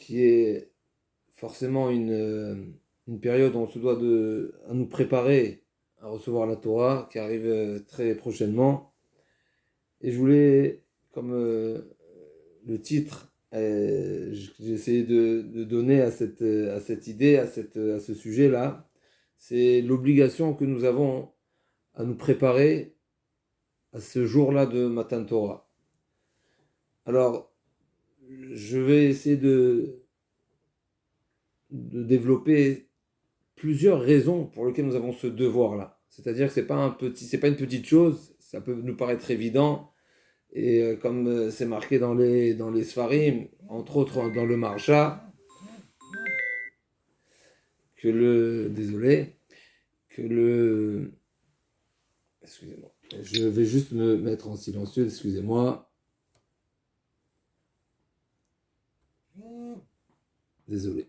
qui est forcément une période où on se doit à nous préparer à recevoir la Torah qui arrive très prochainement. Et je voulais, comme le titre, j'ai essayé de donner à cette idée, à ce sujet-là, c'est l'obligation que nous avons à nous préparer à ce jour-là de Matan Torah. Alors, je vais essayer de développer plusieurs raisons pour lesquelles nous avons ce devoir-là. C'est-à-dire que c'est pas une petite chose, ça peut nous paraître évident, et comme c'est marqué dans les Sfarim, entre autres dans le Marsha, excusez-moi, je vais juste me mettre en silencieux, excusez-moi, désolé.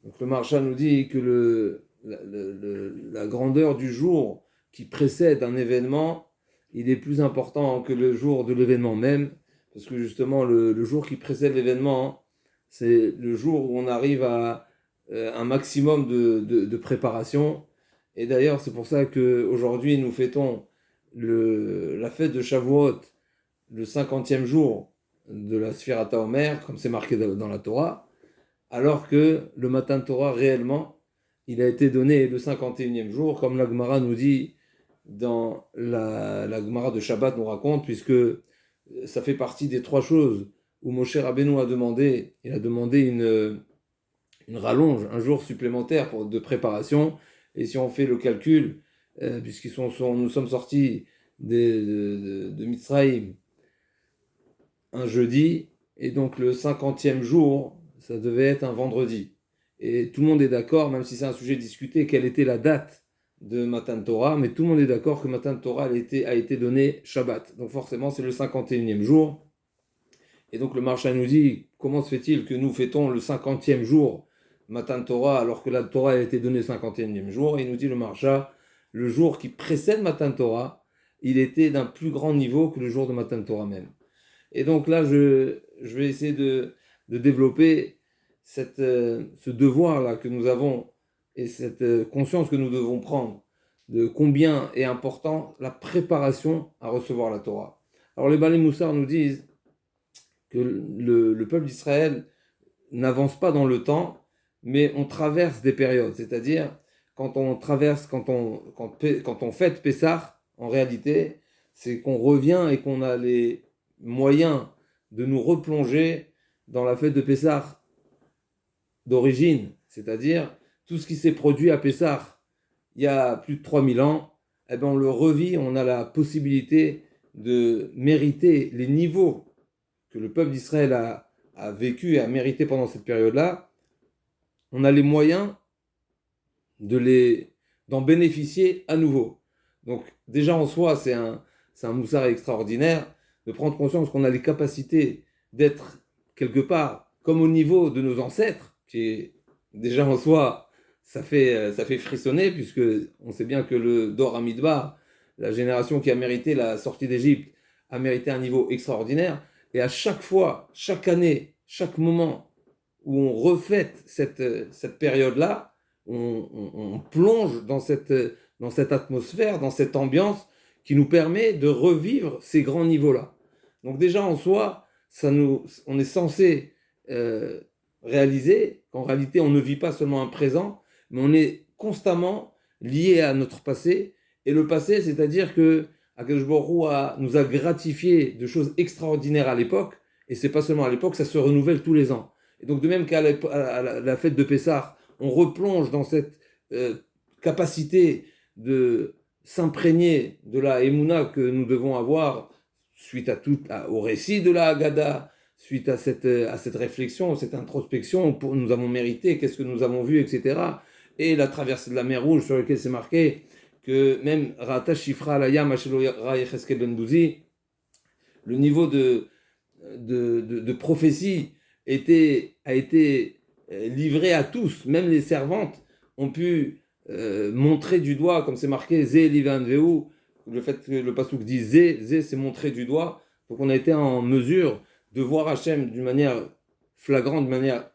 Donc le Marsha nous dit que la grandeur du jour qui précède un événement, il est plus important que le jour de l'événement même, parce que justement le jour qui précède l'événement, c'est le jour où on arrive à un maximum de préparation. Et d'ailleurs, c'est pour ça qu'aujourd'hui, nous fêtons la fête de Shavuot, le 50e jour de la Sfirata Omer, comme c'est marqué dans la Torah, alors que le Matan Torah, réellement, il a été donné le 51e jour, comme la Gemara nous dit dans la Gemara de Shabbat nous raconte, puisque ça fait partie des trois choses où Moshe Rabbeinu a demandé une rallonge, un jour supplémentaire de préparation. Et si on fait le calcul, nous sommes sortis de Mitzrayim un jeudi, et donc le 50e jour, ça devait être un vendredi. Et tout le monde est d'accord, même si c'est un sujet discuté, quelle était la date de Matan Torah, mais tout le monde est d'accord que Matan Torah a été donné Shabbat. Donc forcément, c'est le 51e jour. Et donc le Marsha nous dit, comment se fait-il que nous fêtons le 50e jour Matan Torah, alors que la Torah a été donnée le 51e jour? Et il nous dit le Marsha, le jour qui précède Matan Torah, il était d'un plus grand niveau que le jour de Matan Torah même. Et donc là, je vais essayer de développer ce devoir-là que nous avons et cette conscience que nous devons prendre de combien est important la préparation à recevoir la Torah. Alors les Balei Moussar nous disent que le peuple d'Israël n'avance pas dans le temps, mais on traverse des périodes. C'est-à-dire, quand on fête Pessah, en réalité, c'est qu'on revient et qu'on a les moyens de nous replonger dans la fête de Pessah d'origine. C'est-à-dire, tout ce qui s'est produit à Pessah il y a plus de 3000 ans, eh ben on le revit, on a la possibilité de mériter les niveaux que le peuple d'Israël a vécu et a mérité pendant cette période-là. On a les moyens d'en bénéficier à nouveau. Donc déjà en soi, c'est un moussard extraordinaire de prendre conscience qu'on a les capacités d'être quelque part comme au niveau de nos ancêtres, qui est déjà en soi, ça fait frissonner, puisque on sait bien que le Dor Hamidbar, la génération qui a mérité la sortie d'Égypte, a mérité un niveau extraordinaire. Et à chaque fois, chaque année, chaque moment où on refête cette période-là, on plonge dans cette atmosphère, dans cette ambiance qui nous permet de revivre ces grands niveaux-là. Donc déjà en soi, on est censé réaliser qu'en réalité on ne vit pas seulement un présent, mais on est constamment lié à notre passé. Et le passé, c'est-à-dire que Akadosh Baruch Hu nous a gratifié de choses extraordinaires à l'époque, et c'est pas seulement à l'époque, ça se renouvelle tous les ans. Et donc de même qu'à la fête de Pessah, on replonge dans cette capacité de s'imprégner de la Emouna que nous devons avoir suite au récit de la Haggadah, suite à cette réflexion, cette introspection, nous avons mérité, qu'est-ce que nous avons vu, etc. Et la traversée de la mer Rouge sur laquelle c'est marqué que même Rata Shifra Alayam Ashelo Yecheskel Ben Bouzi, le niveau de prophétie a été livré à tous, même les servantes ont pu montrer du doigt, comme c'est marqué Zé Livan Veu, le fait que le pasouk dit Zé c'est montrer du doigt, Donc on a été en mesure de voir Hachem d'une manière flagrante, d'une manière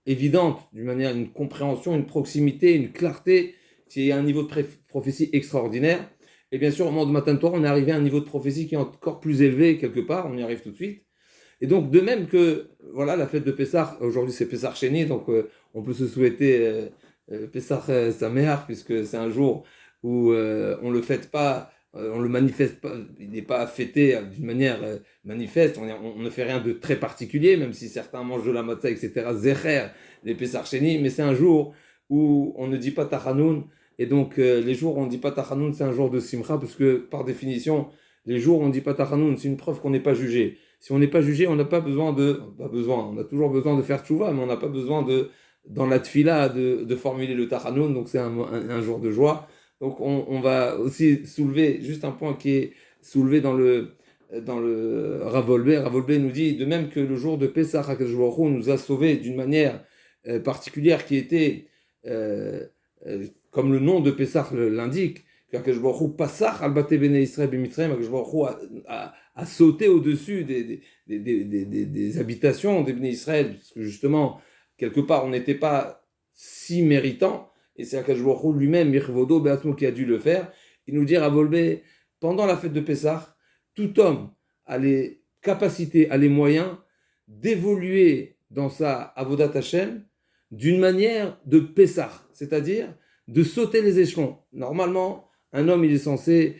évidente, d'une manière, une compréhension, une proximité, une clarté, qui est un niveau de prophétie extraordinaire. Et bien sûr, au moment de Matan Torah, on est arrivé à un niveau de prophétie qui est encore plus élevé quelque part, on y arrive tout de suite. Et donc, de même que, voilà, la fête de Pessah, aujourd'hui c'est Pessah Sheni, donc on peut se souhaiter Pessah Sameach, puisque c'est un jour où on le fête pas, on le manifeste pas, il n'est pas fêté d'une manière manifeste, on ne fait rien de très particulier, même si certains mangent de la matzah, etc., Zecher, les Pessah Sheni, mais c'est un jour où on ne dit pas Tachanoun, et donc les jours où on ne dit pas Tachanoun, c'est un jour de Simcha, parce que par définition, les jours où on ne dit pas Tachanoun, c'est une preuve qu'on n'est pas jugé. Si on n'est pas jugé, on n'a pas besoin on a toujours besoin de faire tchouva, mais on n'a pas besoin dans la tfila, de formuler le tachanoun, donc c'est un jour de joie. Donc on va aussi soulever juste un point qui est soulevé dans le Ravolbé. Ravolbé nous dit, de même que le jour de Pessah, HaKadosh Baruch Hu nous a sauvés d'une manière particulière qui était, comme le nom de Pessah l'indique, qu'Akadosh Baruch Hu Passach al Bate Bnei Israël b'Mitzrayim, Akadosh Baruch Hu a sauté au-dessus des habitations des Bnei Israël, parce que justement, quelque part, on n'était pas si méritant, et c'est Akadosh Baruch Hu lui-même, Mirvodo Beatmo, qui a dû le faire. Il nous dit à Volbé, pendant la fête de Pessah, tout homme a les capacités, a les moyens d'évoluer dans sa Avodat Hashem d'une manière de Pessah, c'est-à-dire de sauter les échelons. Normalement, un homme, il est censé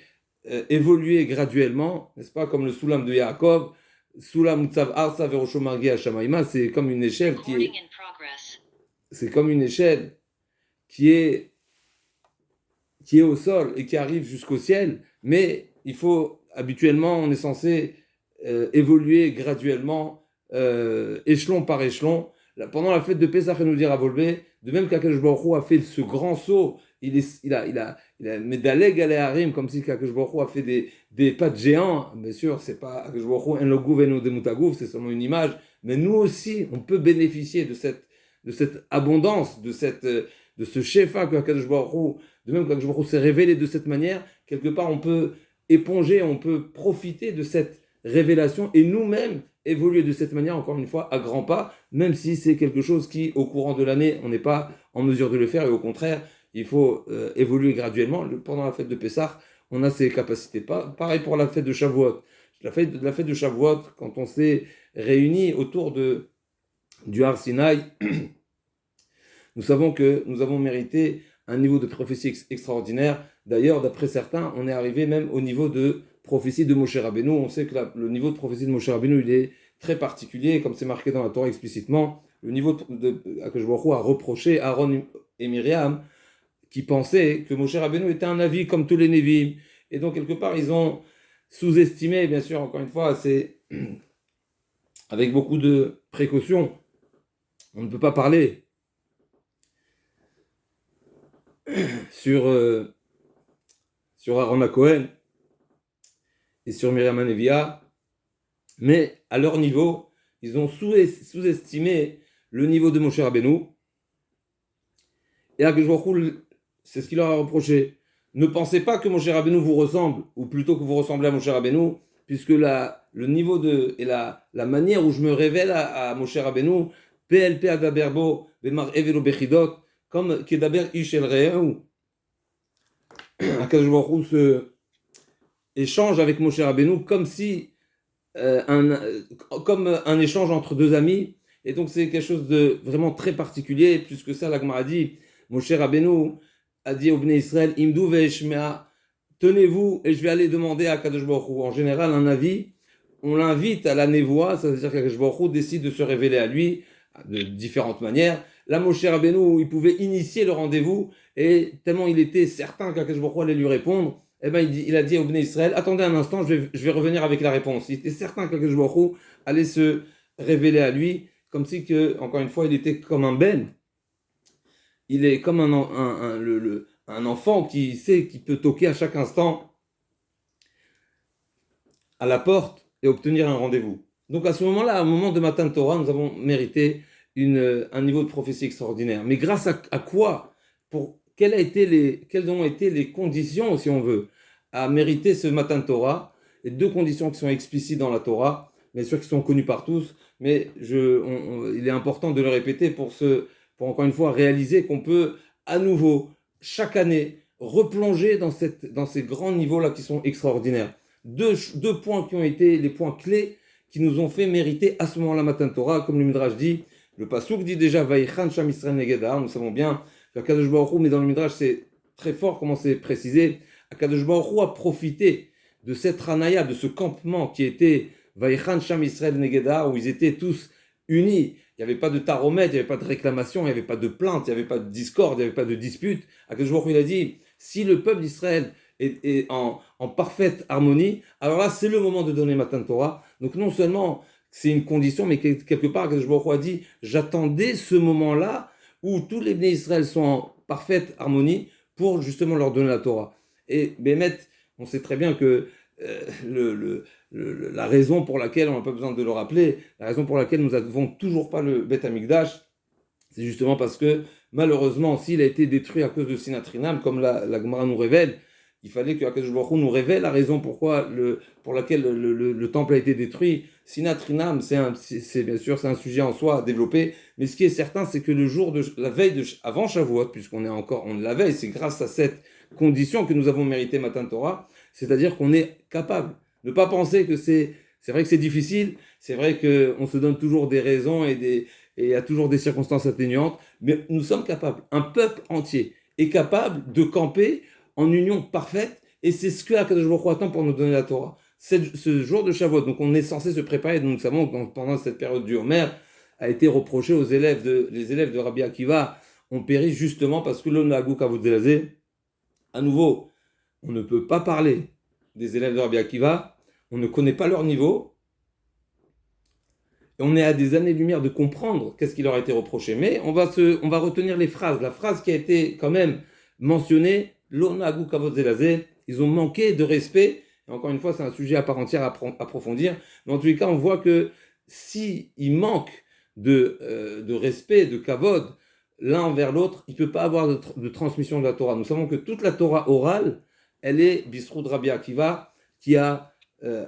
évoluer graduellement, n'est-ce pas, comme le Soulam de Yaakov, Soulam Tzav Arsa Verosho Margi Hashamaïma, c'est comme une échelle qui est au sol et qui arrive jusqu'au ciel, mais il faut, habituellement, on est censé évoluer graduellement, échelon par échelon. Pendant la fête de Pessah, nous dire à Volbé, de même qu'Akadosh Baruch Hu a fait ce grand saut, il a Medaleg Aleharim, comme si Akadosh Baruch Hu a fait des pas de géant. Bien sûr, c'est pas Akadosh Baruch Hu en logouf et no demutagouf, c'est seulement une image, mais nous aussi, on peut bénéficier de cette abondance, de ce shefa que Akadosh Baruch Hu, de même qu'Akadosh Baruch Hu s'est révélé de cette manière, quelque part on peut éponger, on peut profiter de cette révélation et nous-mêmes évoluer de cette manière, encore une fois, à grands pas, même si c'est quelque chose qui, au courant de l'année, on n'est pas en mesure de le faire, et au contraire, il faut évoluer graduellement. Pendant la fête de Pessah, on a ces capacités. Pareil pour la fête de Shavuot. La fête de Shavuot, quand on s'est réunis autour du Har Sinaï, nous savons que nous avons mérité un niveau de prophétie extraordinaire. D'ailleurs, d'après certains, on est arrivé même au niveau de prophétie de Moshe Rabbeinu. On sait que le niveau de prophétie de Moshe Rabbeinu, il est très particulier, comme c'est marqué dans la Torah explicitement. Le niveau de Akadosh Baruch Hu a reproché à Aaron et Myriam, qui pensaient que Moshe Rabbeinu était un Navi comme tous les Névim. Et donc, quelque part, ils ont sous-estimé, bien sûr, encore une fois, c'est avec beaucoup de précautions. On ne peut pas parler sur Aaron Cohen et sur Myriam Anevia, mais à leur niveau, ils ont sous-estimé le niveau de Moshe Rabbeinu. Et Akadosh Baruch Hu, c'est ce qu'il leur a reproché. Ne pensez pas que Moshe Rabbeinu vous ressemble, ou plutôt que vous ressemblez à Moshe Rabbeinu, puisque le niveau et la manière où je me révèle à Moshe Rabbeinu, PLP Adaberbo, Bemar Evelo Bechidot, comme Kedaber Ishel Re'eu, Akadosh Baruch Hu se échange avec Moshe Rabbeinu comme si comme un échange entre deux amis, et donc c'est quelque chose de vraiment très particulier. Plus que ça, la Gemara a dit, Moshe Rabbeinu a dit au Bnei Israël, Imdu ve'eshmea, tenez-vous et je vais aller demander à Kadosh Baruch Hu. En général, un avis, on l'invite à la névoie, ça veut dire qu'Akadosh Baruch Hu décide de se révéler à lui de différentes manières. Là, Moshe Rabbeinu, il pouvait initier le rendez-vous, et tellement il était certain qu'Akadosh Baruch Hu allait lui répondre, eh ben, il a dit au Bnei Israël, attendez un instant, je vais revenir avec la réponse. Il était certain qu'Akadosh Baruch Hu allait se révéler à lui, comme si que, encore une fois, il était comme un ben. Il est comme un enfant qui sait qu'il peut toquer à chaque instant à la porte et obtenir un rendez-vous. Donc à ce moment-là, au moment de Matan Torah, nous avons mérité un niveau de prophétie extraordinaire. Mais grâce à quoi? Quelles ont été les conditions, si on veut, à mériter ce Matan Torah? les deux conditions qui sont explicites dans la Torah, bien sûr qui sont connues par tous, mais il est important de le répéter pour encore une fois réaliser qu'on peut à nouveau, chaque année, replonger dans ces grands niveaux-là qui sont extraordinaires. Deux points qui ont été les points clés qui nous ont fait mériter à ce moment-là Matan Torah, comme le Midrash dit, le Pasuk dit déjà Vaïchan Sham Israël Negeda, nous savons bien qu'Akadosh Baruch Hu, mais dans le Midrash c'est très fort comment c'est précisé, Akadosh Baruch Hu a profité de cette ranaya, de ce campement qui était Vaïchan Sham Israël Negeda, où ils étaient tous unis. Il n'y avait pas de taromètre, il n'y avait pas de réclamation, il n'y avait pas de plainte, il n'y avait pas de discorde, il n'y avait pas de dispute. Akadosh Baruch Hu il a dit, si le peuple d'Israël est en parfaite harmonie, alors là c'est le moment de donner Matan Torah. Donc non seulement c'est une condition, mais quelque part Akadosh Baruch Hu a dit, j'attendais ce moment-là où tous les Bnei Israël sont en parfaite harmonie pour justement leur donner la Torah. Et Bémet, on sait très bien que la raison pour laquelle, on n'a pas besoin de le rappeler, la raison pour laquelle nous n'avons toujours pas le Beth Amikdash, c'est justement parce que malheureusement, s'il a été détruit à cause de Sinat Rinam, comme la Gemara nous révèle, il fallait que Akadosh Baruch Hu nous révèle la raison pour laquelle le temple a été détruit. Sinat Rinam, c'est bien sûr c'est un sujet en soi à développer, mais ce qui est certain, c'est que le jour de la veille avant Shavuot, puisqu'on est encore la veille, c'est grâce à cette condition que nous avons mérité Matan Torah, c'est-à-dire qu'on est capable. Ne pas penser que c'est vrai que c'est difficile, c'est vrai qu'on se donne toujours des raisons et il y a toujours des circonstances atténuantes, mais nous sommes capables. Un peuple entier est capable de camper en union parfaite, et c'est ce que Akadosh Baruch Hu attend pour nous donner la Torah. Ce jour de Shavuot, donc on est censé se préparer. Nous savons que pendant cette période du Homer a été reproché les élèves de Rabbi Akiva ont péri justement parce que l'Onagou Kavod à nouveau, on ne peut pas parler des élèves de Rabbi Akiva, on ne connaît pas leur niveau, et on est à des années-lumière de comprendre qu'est-ce qui leur a été reproché. Mais on va retenir les phrases. La phrase qui a été quand même mentionnée, l'Onagou Kavod Zelazé, ils ont manqué de respect. Et encore une fois, c'est un sujet à part entière à approfondir. Mais en tous les cas, on voit que s'il manque de respect, de kavod, l'un envers l'autre, il ne peut pas avoir de transmission de la Torah. Nous savons que toute la Torah orale, elle est Bisroud Rabbi Akiva, qui a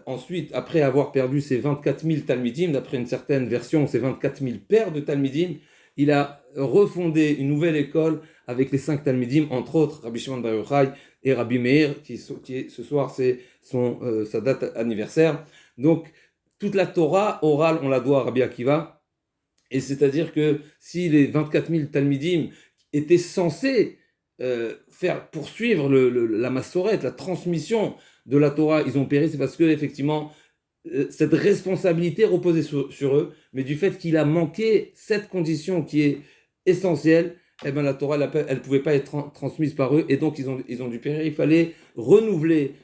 ensuite, après avoir perdu ses 24 000 Talmidim, d'après une certaine version, ses 24 000 pères de Talmidim, il a refondé une nouvelle école avec les 5 Talmidim, entre autres Rabbi Shimon Bar Yochai et Rabbi Meir, qui ce soir c'est sa date anniversaire. Donc toute la Torah orale, on la doit à Rabbi Akiva, et c'est-à-dire que si les 24 000 Talmidim étaient censés faire poursuivre la massorette, la transmission de la Torah, ils ont péri, c'est parce que effectivement cette responsabilité reposait sur eux, mais du fait qu'il a manqué cette condition qui est essentielle, eh ben la Torah elle pouvait pas être transmise par eux, et donc ils ont dû périr. Il fallait renouveler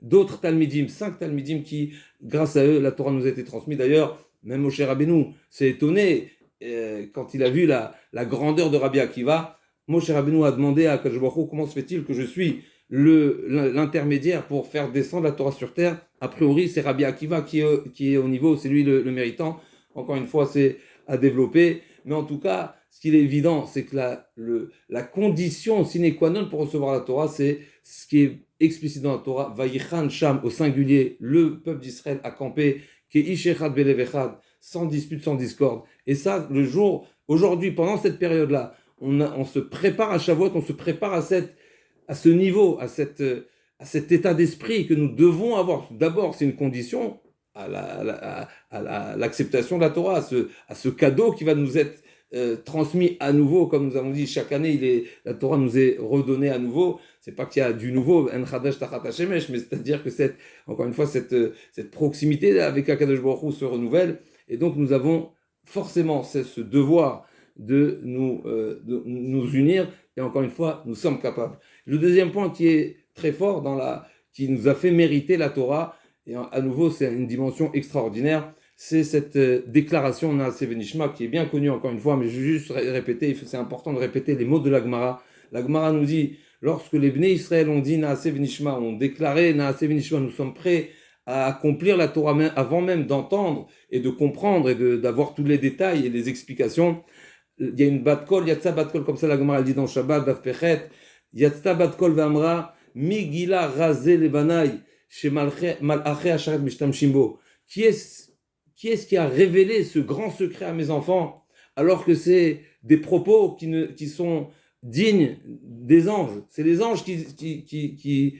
d'autres Talmidim, 5 Talmidim qui, grâce à eux, la Torah nous a été transmise. D'ailleurs, même Moshe Rabbeinu s'est étonné quand il a vu la grandeur de Rabbi Akiva. Moshe Rabbeinu a demandé à Akadosh Baruch Hu, comment se fait-il que je suis l'intermédiaire pour faire descendre la Torah sur terre? A priori, c'est Rabbi Akiva qui est au niveau, c'est lui le méritant. Encore une fois, c'est à développer. Mais en tout cas, ce qui est évident, c'est que la condition sine qua non pour recevoir la Torah, c'est ce qui est explicite dans la Torah. Vaïchan Sham, au singulier, le peuple d'Israël a campé, qui est Ishechad Belev Echad, sans dispute, sans discorde. Et ça, aujourd'hui, pendant cette période-là, on se prépare à Shavuot, on se prépare à ce niveau, à cet état d'esprit que nous devons avoir. D'abord, c'est une condition à l'acceptation de la Torah, à ce cadeau qui va nous être transmis à nouveau, comme nous avons dit, chaque année, la Torah nous est redonnée à nouveau. C'est pas qu'il y a du nouveau, en chadash tachat hashemesh, mais c'est-à-dire que encore une fois, cette proximité avec Akadosh Baruch Hu se renouvelle, et donc nous avons forcément ce devoir de nous unir, et encore une fois, nous sommes capables. Le deuxième point qui est très fort qui nous a fait mériter la Torah, et à nouveau, c'est une dimension extraordinaire, c'est cette déclaration Naaseh Venishma qui est bien connue encore une fois, mais je vais juste répéter, c'est important de répéter les mots de la Gemara. La Gemara nous dit, lorsque les Bnei Israël ont dit Naaseh Venishma, ont déclaré Naaseh Venishma, nous sommes prêts à accomplir la Torah avant même d'entendre et de comprendre et d'avoir tous les détails et les explications. Il y a une bat kol, Yatsa bat kol, comme ça la Gemara elle dit dans Shabbat, Daf Pechet, Yatsa bat kol v'amra, Migila razé lebanaï, chez Malaché Asharet Mishtam Shimbo. Qui est-ce qui a révélé ce grand secret à mes enfants, alors que c'est des propos qui sont dignes des anges. C'est les anges qui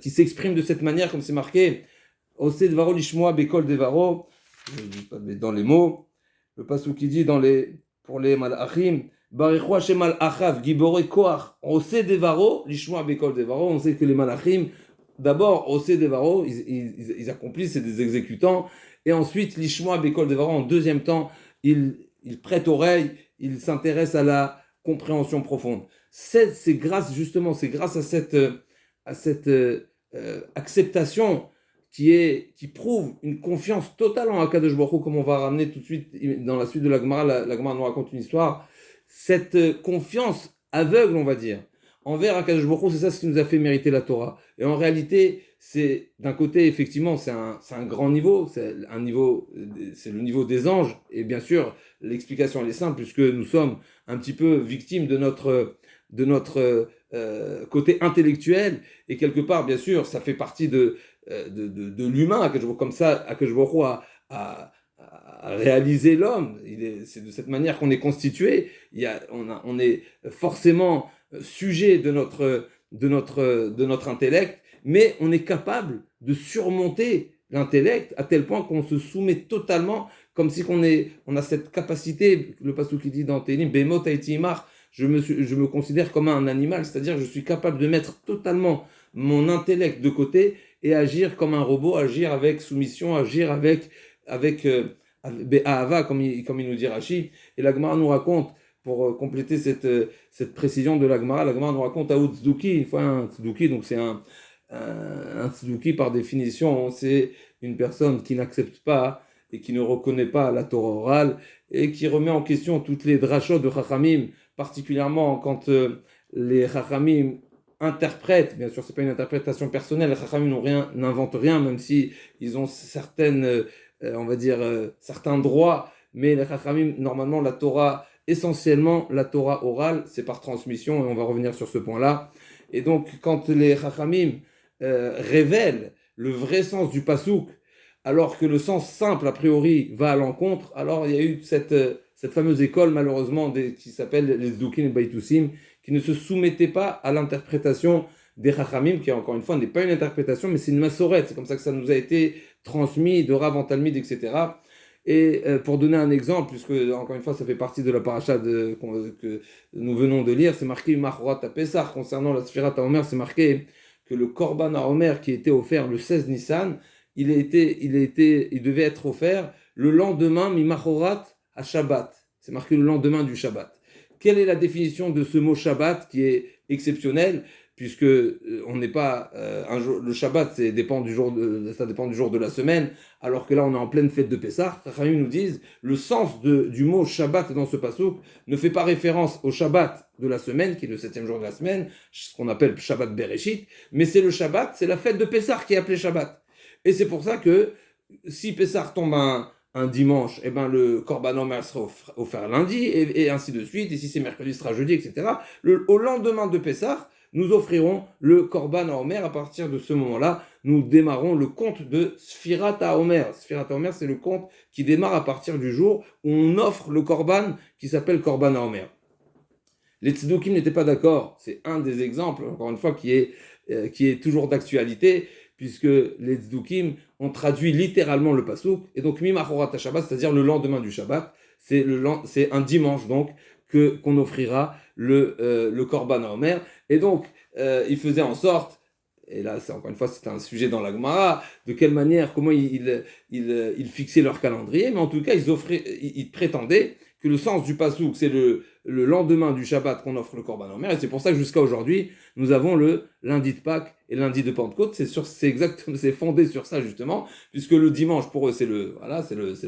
s'expriment de cette manière, comme c'est marqué. Ose Devaro Lishmoa Bekol Devaro. Je ne dis pas dans les mots. Le passage qui dit pour les Malachim. Barichou Hashem al-Achav, Gibore Koach, Ose Devaro, Lishmoa Bekol Devaro. On sait que les Malachim, d'abord, Ose Devaro, ils accomplissent, c'est des exécutants. Et ensuite, Lishmoa Bekol Devaro, en deuxième temps, ils prêtent oreille, ils s'intéressent à la compréhension profonde. C'est grâce à cette acceptation qui prouve une confiance totale en Akadosh Baruch Hu, comme on va ramener tout de suite dans la suite de la Gemara. La Gemara nous raconte une histoire. Cette confiance aveugle, on va dire, envers Akadosh Baruch Hu, c'est ça ce qui nous a fait mériter la Torah. Et en réalité, c'est d'un côté, effectivement, c'est un grand niveau, c'est le niveau des anges. Et bien sûr, l'explication elle est simple, puisque nous sommes un petit peu victimes de notre côté intellectuel. Et quelque part, bien sûr, ça fait partie de l'humain, comme ça, Akadosh Baruch Hu a réaliser l'homme. C'est de cette manière qu'on est constitué. On est forcément sujet de notre intellect, mais on est capable de surmonter l'intellect à tel point qu'on se soumet totalement, comme si on a cette capacité. Le passage qui dit dans Télim, Bemot Haïti Imar, je me considère comme un animal, c'est-à-dire je suis capable de mettre totalement mon intellect de côté et agir comme un robot, agir avec soumission, agir avec Be'ahava, comme il nous dit Rachid. Et la Gemara nous raconte, pour compléter cette précision de la Gemara nous raconte à Tzduki, une fois un Tzduki, donc c'est un Tzduki par définition, c'est une personne qui n'accepte pas et qui ne reconnaît pas la Torah orale et qui remet en question toutes les drachot de Chachamim, particulièrement quand les Chachamim interprètent, bien sûr c'est pas une interprétation personnelle, les Chachamim n'inventent rien, même si ils ont certaines certains droits, mais les Chachamim, normalement, la Torah, essentiellement, la Torah orale, c'est par transmission, et on va revenir sur ce point-là. Et donc, quand les Chachamim révèlent le vrai sens du pasouk, alors que le sens simple, a priori, va à l'encontre, alors il y a eu cette fameuse école, malheureusement, qui s'appelle les Tzdukim et Baïtoussim, qui ne se soumettaient pas à l'interprétation des Chachamim, qui encore une fois n'est pas une interprétation, mais c'est une massorette, c'est comme ça que ça nous a été transmis de Rav en Talmud, etc. Et pour donner un exemple, puisque encore une fois ça fait partie de la paracha que nous venons de lire, c'est marqué Machorat à Pessah, concernant la Sfirat HaOmer, c'est marqué que le Korban HaOmer qui était offert le 16 Nissan, il devait être offert le lendemain Mimachorat à Shabbat. C'est marqué le lendemain du Shabbat. Quelle est la définition de ce mot Shabbat qui est exceptionnel, puisque on n'est pas le Shabbat, ça dépend du jour de la semaine, alors que là on est en pleine fête de Pessah. Chachamim nous disent le sens du mot Shabbat dans ce passouk ne fait pas référence au Shabbat de la semaine, qui est le 7e jour de la semaine, ce qu'on appelle Shabbat Bereshit, mais c'est le Shabbat, c'est la fête de Pessah qui est appelée Shabbat. Et c'est pour ça que si Pessah tombe un dimanche, eh ben le Korban Omer sera offert lundi, et ainsi de suite, et si c'est mercredi, ce sera jeudi, etc. Au lendemain de Pessah, nous offrirons le Korban HaOmer. À partir de ce moment-là, nous démarrons le compte de Sfirat HaOmer. Sfirat HaOmer, c'est le compte qui démarre à partir du jour où on offre le Korban qui s'appelle Korban HaOmer. Les Tzdukim n'étaient pas d'accord. C'est un des exemples, encore une fois, qui est toujours d'actualité, puisque les Tzdukim ont traduit littéralement le Passouk, et donc Mimachorat Shabbat, c'est-à-dire le lendemain du Shabbat, c'est un dimanche donc qu'on offrira le Korban HaOmer. Et donc, il faisait en sorte, et là, encore une fois, c'est un sujet dans la Gemara, de quelle manière, comment ils fixaient leur calendrier, mais en tout cas, ils prétendaient que le sens du Passouk, c'est le lendemain du Shabbat qu'on offre le Korban HaOmer, et c'est pour ça que jusqu'à aujourd'hui, nous avons le lundi de Pâques et le lundi de Pentecôte. C'est fondé sur ça justement, puisque le dimanche pour eux c'est le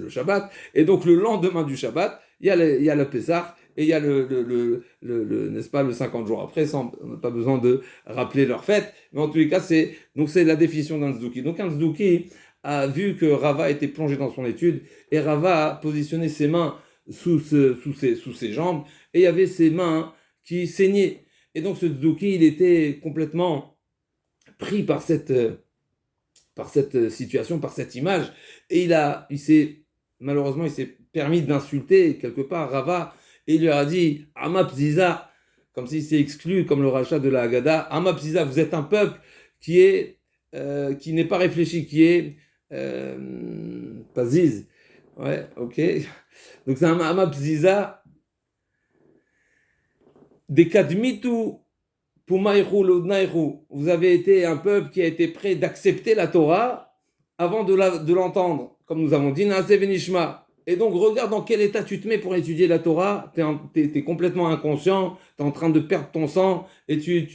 Shabbat, et donc le lendemain du Shabbat, il y a le Pessah, et il y a n'est-ce pas, le 50 jours après, on n'a pas besoin de rappeler leur fête, mais en tous les cas, c'est la définition d'un Tzduki. Donc un Tzduki a vu que Rava était plongé dans son étude, et Rava a positionné ses mains sous ses jambes, et il y avait ses mains qui saignaient. Et donc ce Tzduki, il était complètement pris par cette par cette situation, par cette image. Et malheureusement, il s'est permis d'insulter quelque part Rava, et il lui a dit Amap Ziza, comme s'il s'est exclu, comme le rachat de la Haggadah. Amap Ziza, vous êtes un peuple qui n'est pas réfléchi, qui est pas ziz. Ouais, ok. Donc c'est un Amap Ziza. Des Kadmitu Pumaïrou Lodnaïrou. Vous avez été un peuple qui a été prêt d'accepter la Torah avant de l'entendre. Comme nous avons dit, Naaseh Venishma. Et donc, regarde dans quel état tu te mets pour étudier la Torah. T'es complètement inconscient, tu es en train de perdre ton sang, et tu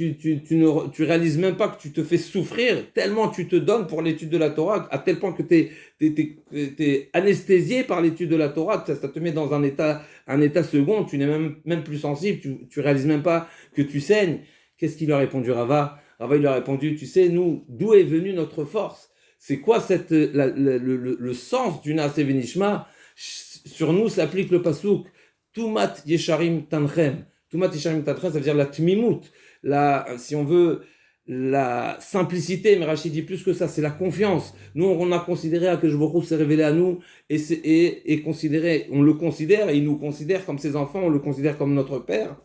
réalises même pas que tu te fais souffrir, tellement tu te donnes pour l'étude de la Torah, à tel point que tu es anesthésié par l'étude de la Torah, ça te met dans un état second, tu n'es même plus sensible, tu réalises même pas que tu saignes. Qu'est-ce qu'il a répondu, Rava? Rava, il lui a répondu, tu sais, nous, d'où est venue notre force? C'est quoi le sens du Naaseh Venishma? Sur nous s'applique le pasouk Tumat Yesharim Tanchem. Tumat Yesharim Tanchem, ça veut dire la tmimut, si on veut, la simplicité, mais Rachid dit plus que ça, c'est la confiance. Nous, on a considéré que Baruch Hu s'est révélé à nous, on le considère, et il nous considère comme ses enfants, on le considère comme notre père.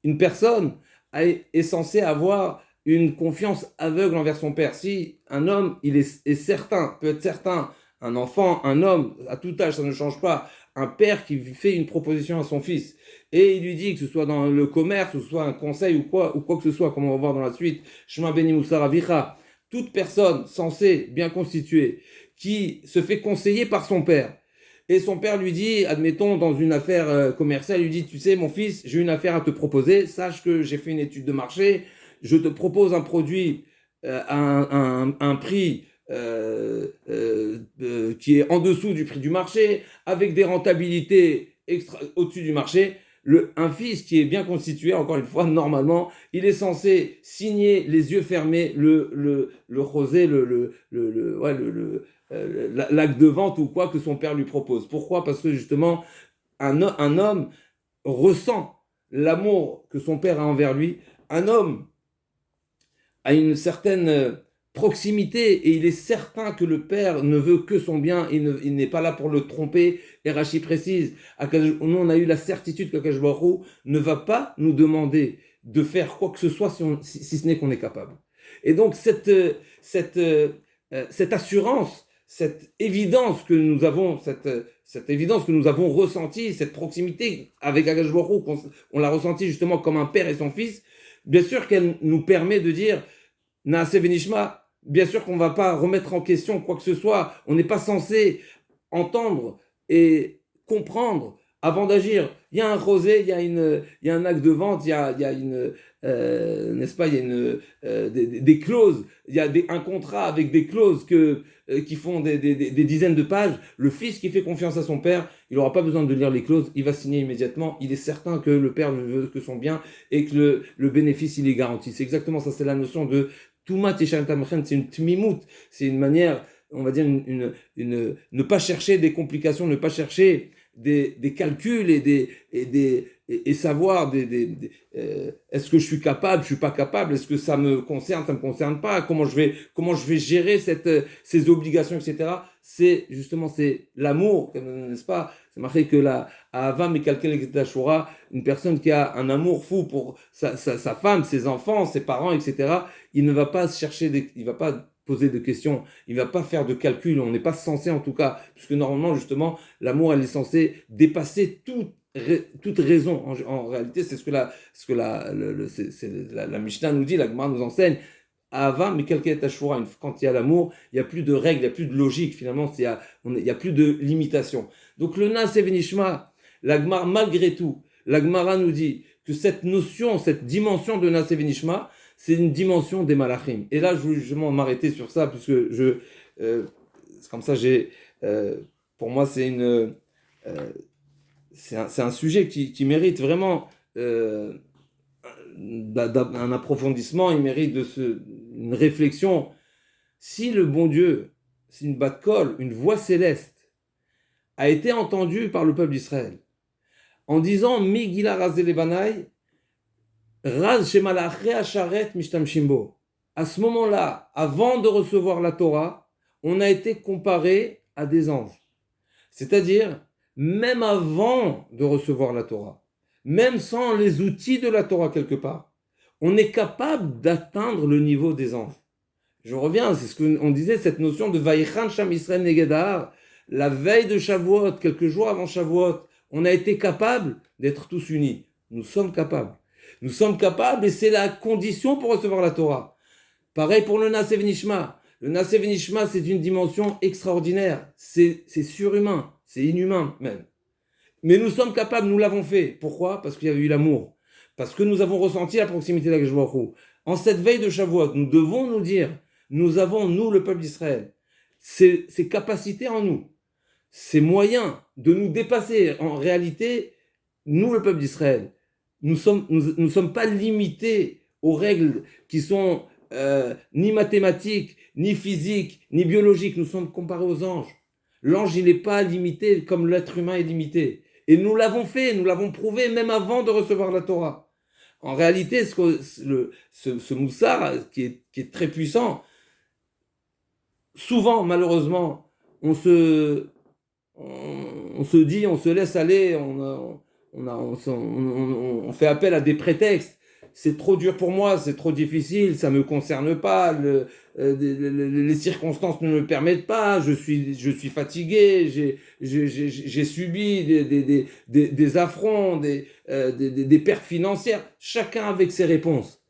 Une personne est censée avoir une confiance aveugle envers son père. Si un homme, est certain, peut être certain, un enfant, un homme, à tout âge, ça ne change pas, un père qui fait une proposition à son fils, et il lui dit, que ce soit dans le commerce, que ce soit un conseil ou quoi que ce soit, comme on va voir dans la suite, Shema Beni Moussar Avicha, toute personne censée, bien constituée, qui se fait conseiller par son père, et son père lui dit, admettons, dans une affaire commerciale, il lui dit, tu sais, mon fils, j'ai une affaire à te proposer, sache que j'ai fait une étude de marché, je te propose un produit à un prix qui est en dessous du prix du marché, avec des rentabilités au-dessus du marché. Un fils qui est bien constitué, encore une fois, normalement, il est censé signer les yeux fermés le rosé, l'acte de vente ou quoi que son père lui propose. Pourquoi? Parce que justement, un homme ressent l'amour que son père a envers lui. Un homme a une certaine proximité et il est certain que le père ne veut que son bien, il n'est pas là pour le tromper. Et Rachid précise, nous on a eu la certitude qu'Akadosh Baruch Hu ne va pas nous demander de faire quoi que ce soit si ce n'est qu'on est capable. Et donc cette assurance, cette évidence que nous avons, cette évidence que nous avons ressentie, cette proximité avec Akadosh Baruch Hu, on l'a ressentie justement comme un père et son fils, bien sûr qu'elle nous permet de dire Naaseh Venishma. Bien sûr qu'on ne va pas remettre en question quoi que ce soit. On n'est pas censé entendre et comprendre avant d'agir. Il y a un rosé, il y a un acte de vente, il y a n'est-ce pas, il y a des clauses, il y a un contrat avec des clauses qui font des dizaines de pages. Le fils qui fait confiance à son père, il n'aura pas besoin de lire les clauses, il va signer immédiatement. Il est certain que le père ne veut que son bien et que le bénéfice, il est garanti. C'est exactement ça, c'est la notion de Tumat Yesharim Tamchen, c'est une tmimout, c'est une manière, on va dire, ne pas chercher des complications, ne pas chercher des calculs et savoir est-ce que je suis capable, je suis pas capable, est-ce que ça me concerne pas, comment je vais gérer ces obligations, etc. C'est l'amour, n'est-ce pas? C'est marqué que la Ahava Mekalkel et Ashura, une personne qui a un amour fou pour sa femme, ses enfants, ses parents, etc. Il ne va pas il va pas poser de questions, il va pas faire de calculs, on n'est pas censé en tout cas, puisque normalement justement l'amour elle est censée dépasser toute raison. En réalité, c'est ce que la Mishnah nous dit, la Gemara nous enseigne. Ahava, mais quel est Ashura, quand il y a l'amour, il n'y a plus de règles, il n'y a plus de logique, finalement, il n'y a plus de limitation. Donc le Naaseh Venishma, la Gemara, malgré tout, la Gemara nous dit que cette notion, cette dimension de Naaseh Venishma, c'est une dimension des malachim. Et là, je veux justement m'arrêter sur ça, puisque comme ça, pour moi, c'est un sujet qui mérite vraiment un approfondissement, il mérite une réflexion. Si le bon Dieu, si une bat-kol, une voix céleste, a été entendue par le peuple d'Israël, en disant Migila Razelebanai, Raz Shemalachre Asharet Mishtam Shimbo. À ce moment-là, avant de recevoir la Torah, on a été comparé à des anges. C'est-à-dire, même avant de recevoir la Torah, même sans les outils de la Torah quelque part, on est capable d'atteindre le niveau des anges. Je reviens, c'est ce qu'on disait, cette notion de Vaïchan Sham Israël Negedar, la veille de Shavuot, quelques jours avant Shavuot, on a été capable d'être tous unis. Nous sommes capables. Nous sommes capables et c'est la condition pour recevoir la Torah. Pareil pour le Nasev Nishma. Le Nasev Nishma, c'est une dimension extraordinaire. C'est surhumain, c'est inhumain même. Mais nous sommes capables, nous l'avons fait. Pourquoi ? Parce qu'il y avait eu l'amour. Parce que nous avons ressenti la proximité d'Akadosh Baruch Hu. En cette veille de Shavuot, nous devons nous dire, nous avons, nous, le peuple d'Israël, ces capacités en nous, ces moyens de nous dépasser. En réalité, nous, le peuple d'Israël, nous sommes pas limités aux règles qui sont ni mathématiques, ni physiques, ni biologiques. Nous sommes comparés aux anges. L'ange, il n'est pas limité comme l'être humain est limité. Et nous l'avons fait, nous l'avons prouvé même avant de recevoir la Torah. En réalité, ce moussard qui est très puissant, souvent, malheureusement, on se dit, on se laisse aller, on fait appel à des prétextes. C'est trop dur pour moi, c'est trop difficile, ça me concerne pas, les circonstances ne me permettent pas, je suis fatigué, j'ai subi des affronts, des pertes financières, chacun avec ses réponses.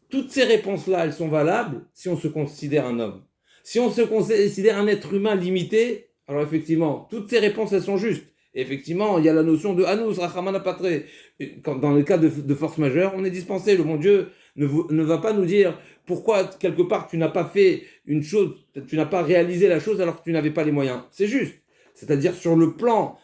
Toutes ces réponses-là, elles sont valables si on se considère un homme. Si on se considère un être humain limité, alors effectivement, toutes ces réponses, elles sont justes. Et effectivement, il y a la notion de Anus, Rachamana Patre. Dans le cas de force majeure, on est dispensé. Le bon Dieu ne va pas nous dire pourquoi, quelque part, tu n'as pas fait une chose, tu n'as pas réalisé la chose alors que tu n'avais pas les moyens. C'est juste. C'est-à-dire, sur le plan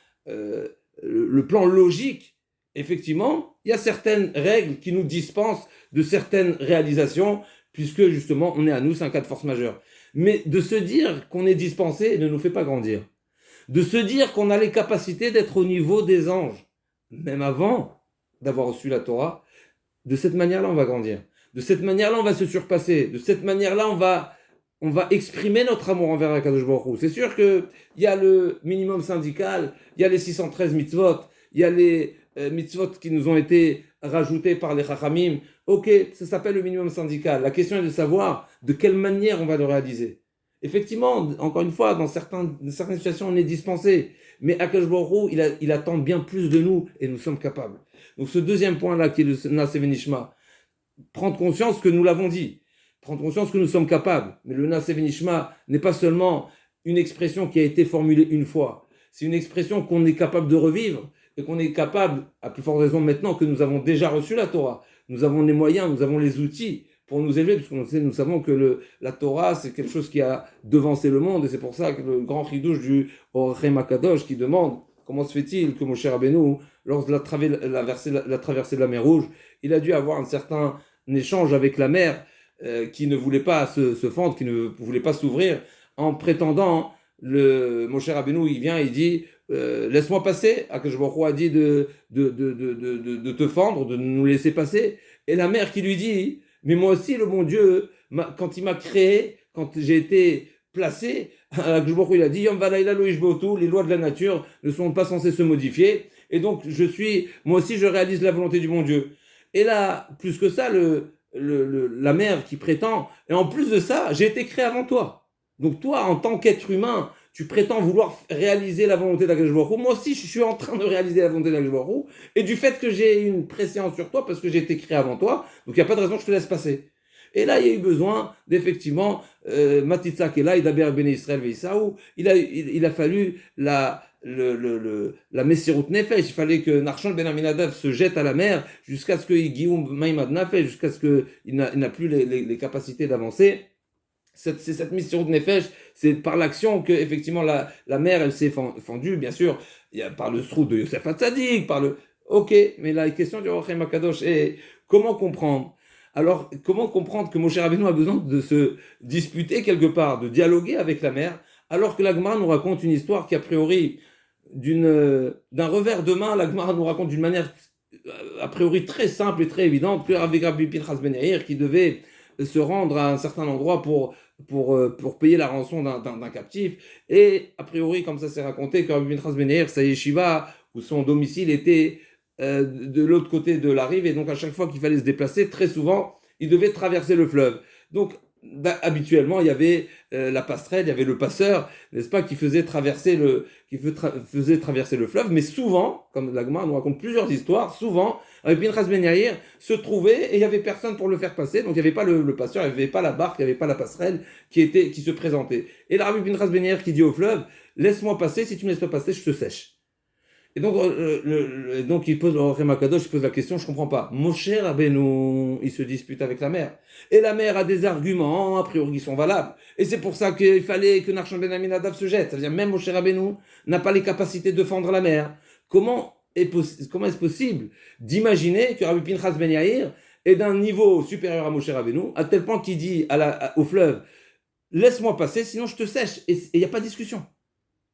logique, effectivement, il y a certaines règles qui nous dispensent de certaines réalisations, puisque justement, on est à nous, c'est un cas de force majeure. Mais de se dire qu'on est dispensé ne nous fait pas grandir. De se dire qu'on a les capacités d'être au niveau des anges, même avant d'avoir reçu la Torah, de cette manière-là, on va grandir. De cette manière-là, on va se surpasser. De cette manière-là, on va exprimer notre amour envers Akadosh Baruch Hu. C'est sûr qu'il y a le minimum syndical, il y a les 613 mitzvot, il y a les mitzvot qui nous ont été rajoutés par les Chachamim. Ok, ça s'appelle le minimum syndical. La question est de savoir de quelle manière on va le réaliser. Effectivement, encore une fois, dans certaines situations, on est dispensé. Mais Akadosh Baruch Hu, il attend bien plus de nous et nous sommes capables. Donc ce deuxième point-là, qui est le Nasev Nishma, prendre conscience que nous l'avons dit, prendre conscience que nous sommes capables. Mais le Nasev Nishma n'est pas seulement une expression qui a été formulée une fois. C'est une expression qu'on est capable de revivre et qu'on est capable, à plus forte raison maintenant que nous avons déjà reçu la Torah. Nous avons les moyens, nous avons les outils pour nous élever, parce que nous savons que la Torah, c'est quelque chose qui a devancé le monde, et c'est pour ça que le grand chidouche du Orchem Akadosh qui demande comment se fait-il que Moshe Rabbeinu, lors de la traversée de la mer Rouge, il a dû avoir un certain échange avec la mer qui ne voulait pas se fendre, qui ne voulait pas s'ouvrir, en prétendant, Moshe Rabbeinu, il vient et il dit laisse-moi passer. Akadosh Baruch Hu a dit de te fendre, de nous laisser passer, et la mer qui lui dit mais moi aussi, le bon Dieu, quand il m'a créé, quand j'ai été placé, il a dit les lois de la nature ne sont pas censées se modifier, et donc moi aussi je réalise la volonté du bon Dieu. Et là, plus que ça, la mère qui prétend, et en plus de ça, j'ai été créé avant toi. Donc toi, en tant qu'être humain, tu prétends vouloir réaliser la volonté d'Akadosh Baruch Hu. Moi aussi, je suis en train de réaliser la volonté d'Akadosh Baruch Hu. Et du fait que j'ai une préséance sur toi, parce que j'ai été créé avant toi, donc il n'y a pas de raison que je te laisse passer. Et là, il y a eu besoin d'effectivement, Matitza qui est là, Idaber Bene Israël Veisaou, il a fallu la Messirut Nefesh, il fallait que Narshon Ben Aminadav se jette à la mer jusqu'à ce qu'il Guillaume Maïmad Nafesh, jusqu'à ce qu'il n'a plus les capacités d'avancer. C'est cette mission de Nefesh, c'est par l'action que effectivement la mer elle s'est fendue, bien sûr, il y a par le srout de Yosef Hatzadik, ok, mais la question du Orchem Akadosh est comment comprendre? Alors, comment comprendre que Moshe Rabbeinu a besoin de se disputer quelque part, de dialoguer avec la mer, alors que la Gemara nous raconte une histoire qui a priori d'un revers de main, la Gemara nous raconte d'une manière a priori très simple et très évidente que avec Rabbi Pinchas Ben Yair qui devait se rendre à un certain endroit pour payer la rançon d'un captif. Et a priori, comme ça s'est raconté, que Rabbi Pinchas Ben Yair, sa yeshiva, où son domicile était de l'autre côté de la rive, et donc à chaque fois qu'il fallait se déplacer, très souvent, il devait traverser le fleuve. Donc, habituellement, il y avait la passerelle, il y avait le passeur, n'est-ce pas, faisait traverser le fleuve, mais souvent, comme la Gemara nous raconte plusieurs histoires, souvent, Rabbi Pinchas Ben Yair se trouvait et il n'y avait personne pour le faire passer, donc il n'y avait pas le passeur, il n'y avait pas la barque, il n'y avait pas la passerelle qui se présentait. Et là, Rabbi Pinchas Ben Yair qui dit au fleuve, laisse-moi passer, si tu ne me laisses pas passer, je te sèche. Et donc, il pose au Rem Akadosh, il pose la question, je comprends pas. Moshe Rabbeinu, il se dispute avec la mer. Et la mer a des arguments, a priori, qui sont valables. Et c'est pour ça qu'il fallait que Nachshon Ben Aminadav se jette. C'est-à-dire, même Moshe Rabbeinu n'a pas les capacités de fendre la mer. Comment est-ce possible d'imaginer que Rabbi Pinchas Ben Yair est d'un niveau supérieur à Moshe Rabbeinu, à tel point qu'il dit au fleuve, laisse-moi passer, sinon je te sèche. Et il n'y a pas de discussion.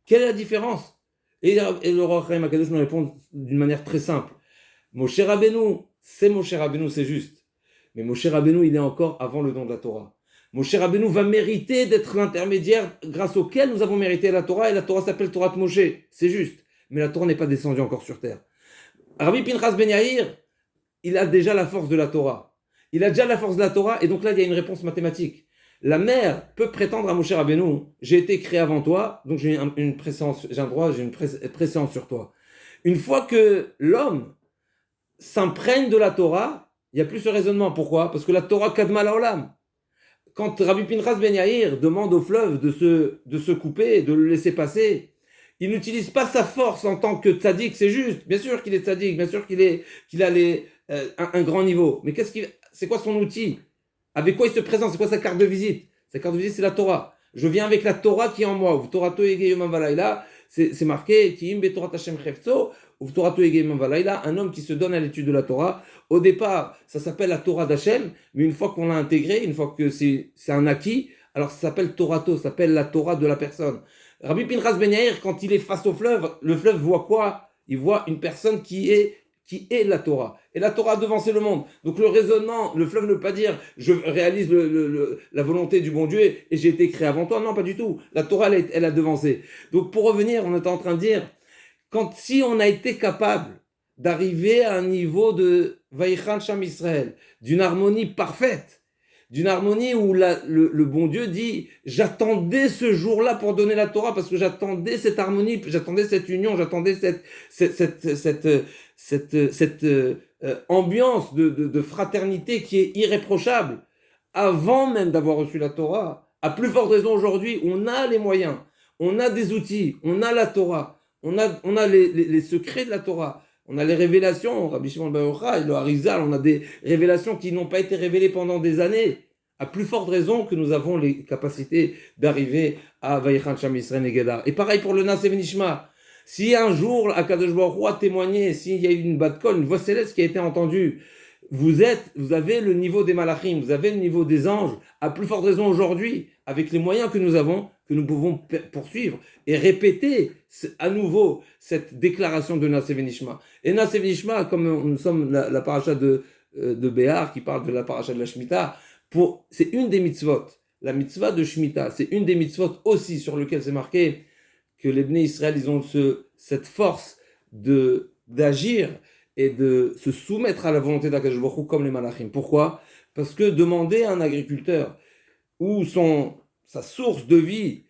Quelle est la différence? Et le roi Chaim Akadosh nous répond d'une manière très simple. Moshe Rabbeinu, c'est juste. Mais Moshe Rabbeinu, il est encore avant le don de la Torah. Moshe Rabbeinu va mériter d'être l'intermédiaire grâce auquel nous avons mérité la Torah, et la Torah s'appelle Torah de Moshe. C'est juste. Mais la Torah n'est pas descendue encore sur terre. Rabbi Pinchas Ben Yair, il a déjà la force de la Torah. Il a déjà la force de la Torah, et donc là, il y a une réponse mathématique. La mère peut prétendre à Moshe Rabbeinu, j'ai été créé avant toi, donc j'ai une préséance sur toi. Une fois que l'homme s'imprègne de la Torah, il n'y a plus ce raisonnement. Pourquoi? Parce que la Torah kadma laolam. Quand Rabbi Pinchas Ben Yair demande au fleuve de se couper, de le laisser passer, il n'utilise pas sa force en tant que tzaddik, c'est juste. Bien sûr qu'il est tzaddik, bien sûr qu'il a un grand niveau. Mais c'est quoi son outil? Avec quoi il se présente? C'est quoi sa carte de visite? Sa carte de visite, c'est la Torah. Je viens avec la Torah qui est en moi. C'est marqué un homme qui se donne à l'étude de la Torah. Au départ, ça s'appelle la Torah d'Hachem, mais une fois qu'on l'a intégrée, une fois que c'est un acquis, alors ça s'appelle Torato, ça s'appelle la Torah de la personne. Rabbi Pinchas Ben Yair, quand il est face au fleuve, le fleuve voit quoi? Il voit une personne qui est la Torah. Et la Torah a devancé le monde. Donc le raisonnement, le fleuve ne veut pas dire je réalise la volonté du bon Dieu et j'ai été créé avant toi. Non, pas du tout. La Torah, elle a devancé. Donc pour revenir, on est en train de dire, si on a été capable d'arriver à un niveau de Vaïchan Sham Israël, d'une harmonie parfaite, d'une harmonie où le bon Dieu dit j'attendais ce jour-là pour donner la Torah parce que j'attendais cette harmonie, j'attendais cette union, j'attendais cette ambiance de fraternité qui est irréprochable avant même d'avoir reçu la Torah. À plus forte raison aujourd'hui, on a les moyens, on a des outils, on a la Torah, on a les secrets de la Torah. On a les révélations, Rabbi Shimon bar Yochai, le Harizal, on a des révélations qui n'ont pas été révélées pendant des années. À plus forte raison que nous avons les capacités d'arriver à Vaïchan Sham Yisraël Negedar. Et pareil pour le Nasev Nishma. Si un jour, Akadosh Baruch Hu a témoigné, s'il y a eu une bat-kol, une voix céleste qui a été entendue, vous avez le niveau des malachim, vous avez le niveau des anges, à plus forte raison aujourd'hui, avec les moyens que nous avons, que nous pouvons poursuivre et répéter à nouveau cette déclaration de Nasev Nishma. Et Nasev Nishma, comme nous sommes la paracha de Béhar, qui parle de la paracha de la Shemitah, c'est une des mitzvot, la mitzvah de Shemitah, c'est une des mitzvot aussi sur lequel c'est marqué que les Bnei Israël, ils ont cette force d'agir et de se soumettre à la volonté d'Akadosh Baruch Hu comme les malachim. Pourquoi? Parce que demander à un agriculteur où sa source de vie,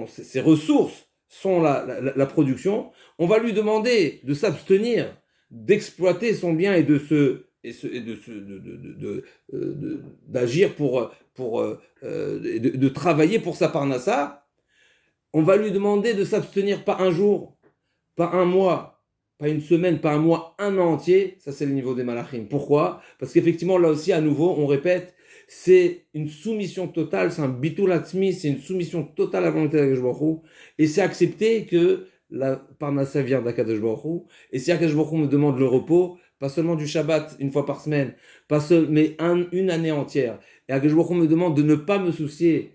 ses ressources sont la production, on va lui demander de s'abstenir, d'exploiter son bien et d'agir de travailler pour sa parnassa. On va lui demander de s'abstenir pas un jour, pas un mois, pas une semaine, pas un mois, un an entier. Ça, c'est le niveau des malachim. Pourquoi? Parce qu'effectivement, là aussi, à nouveau, on répète, c'est une soumission totale, c'est un bitul atzmi, c'est une soumission totale à la volonté d'Akadosh Baruch Hu. Et c'est accepter que la parnassa vient d'Akadosh Baruch Hu. Et si Akadosh Baruch Hu me demande le repos, pas seulement du Shabbat une fois par semaine, mais une année entière. Et Akadosh Baruch Hu me demande de ne pas me soucier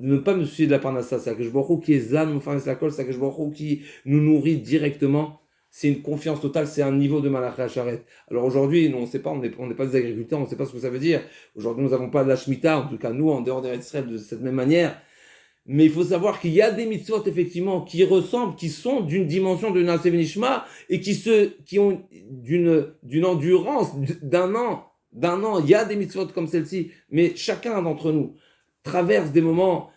de la parnassa. C'est Akadosh Baruch Hu qui est Zan, Moufaris Lakol, c'est Akadosh Baruch Hu qui nous nourrit directement. c'est une confiance totale, c'est un niveau de Malachi Hacharet. Alors aujourd'hui, nous, on ne sait pas, on n'est pas des agriculteurs, on ne sait pas ce que ça veut dire. Aujourd'hui, nous n'avons pas de la Shemitah, en tout cas nous, en dehors d'Eretz Israël, de cette même manière. Mais il faut savoir qu'il y a des mitzvot, effectivement, qui ressemblent, qui sont d'une dimension de Naaser Venishma et qui ont d'une endurance d'un an. Il y a des mitzvot comme celle-ci, mais chacun d'entre nous traverse des moments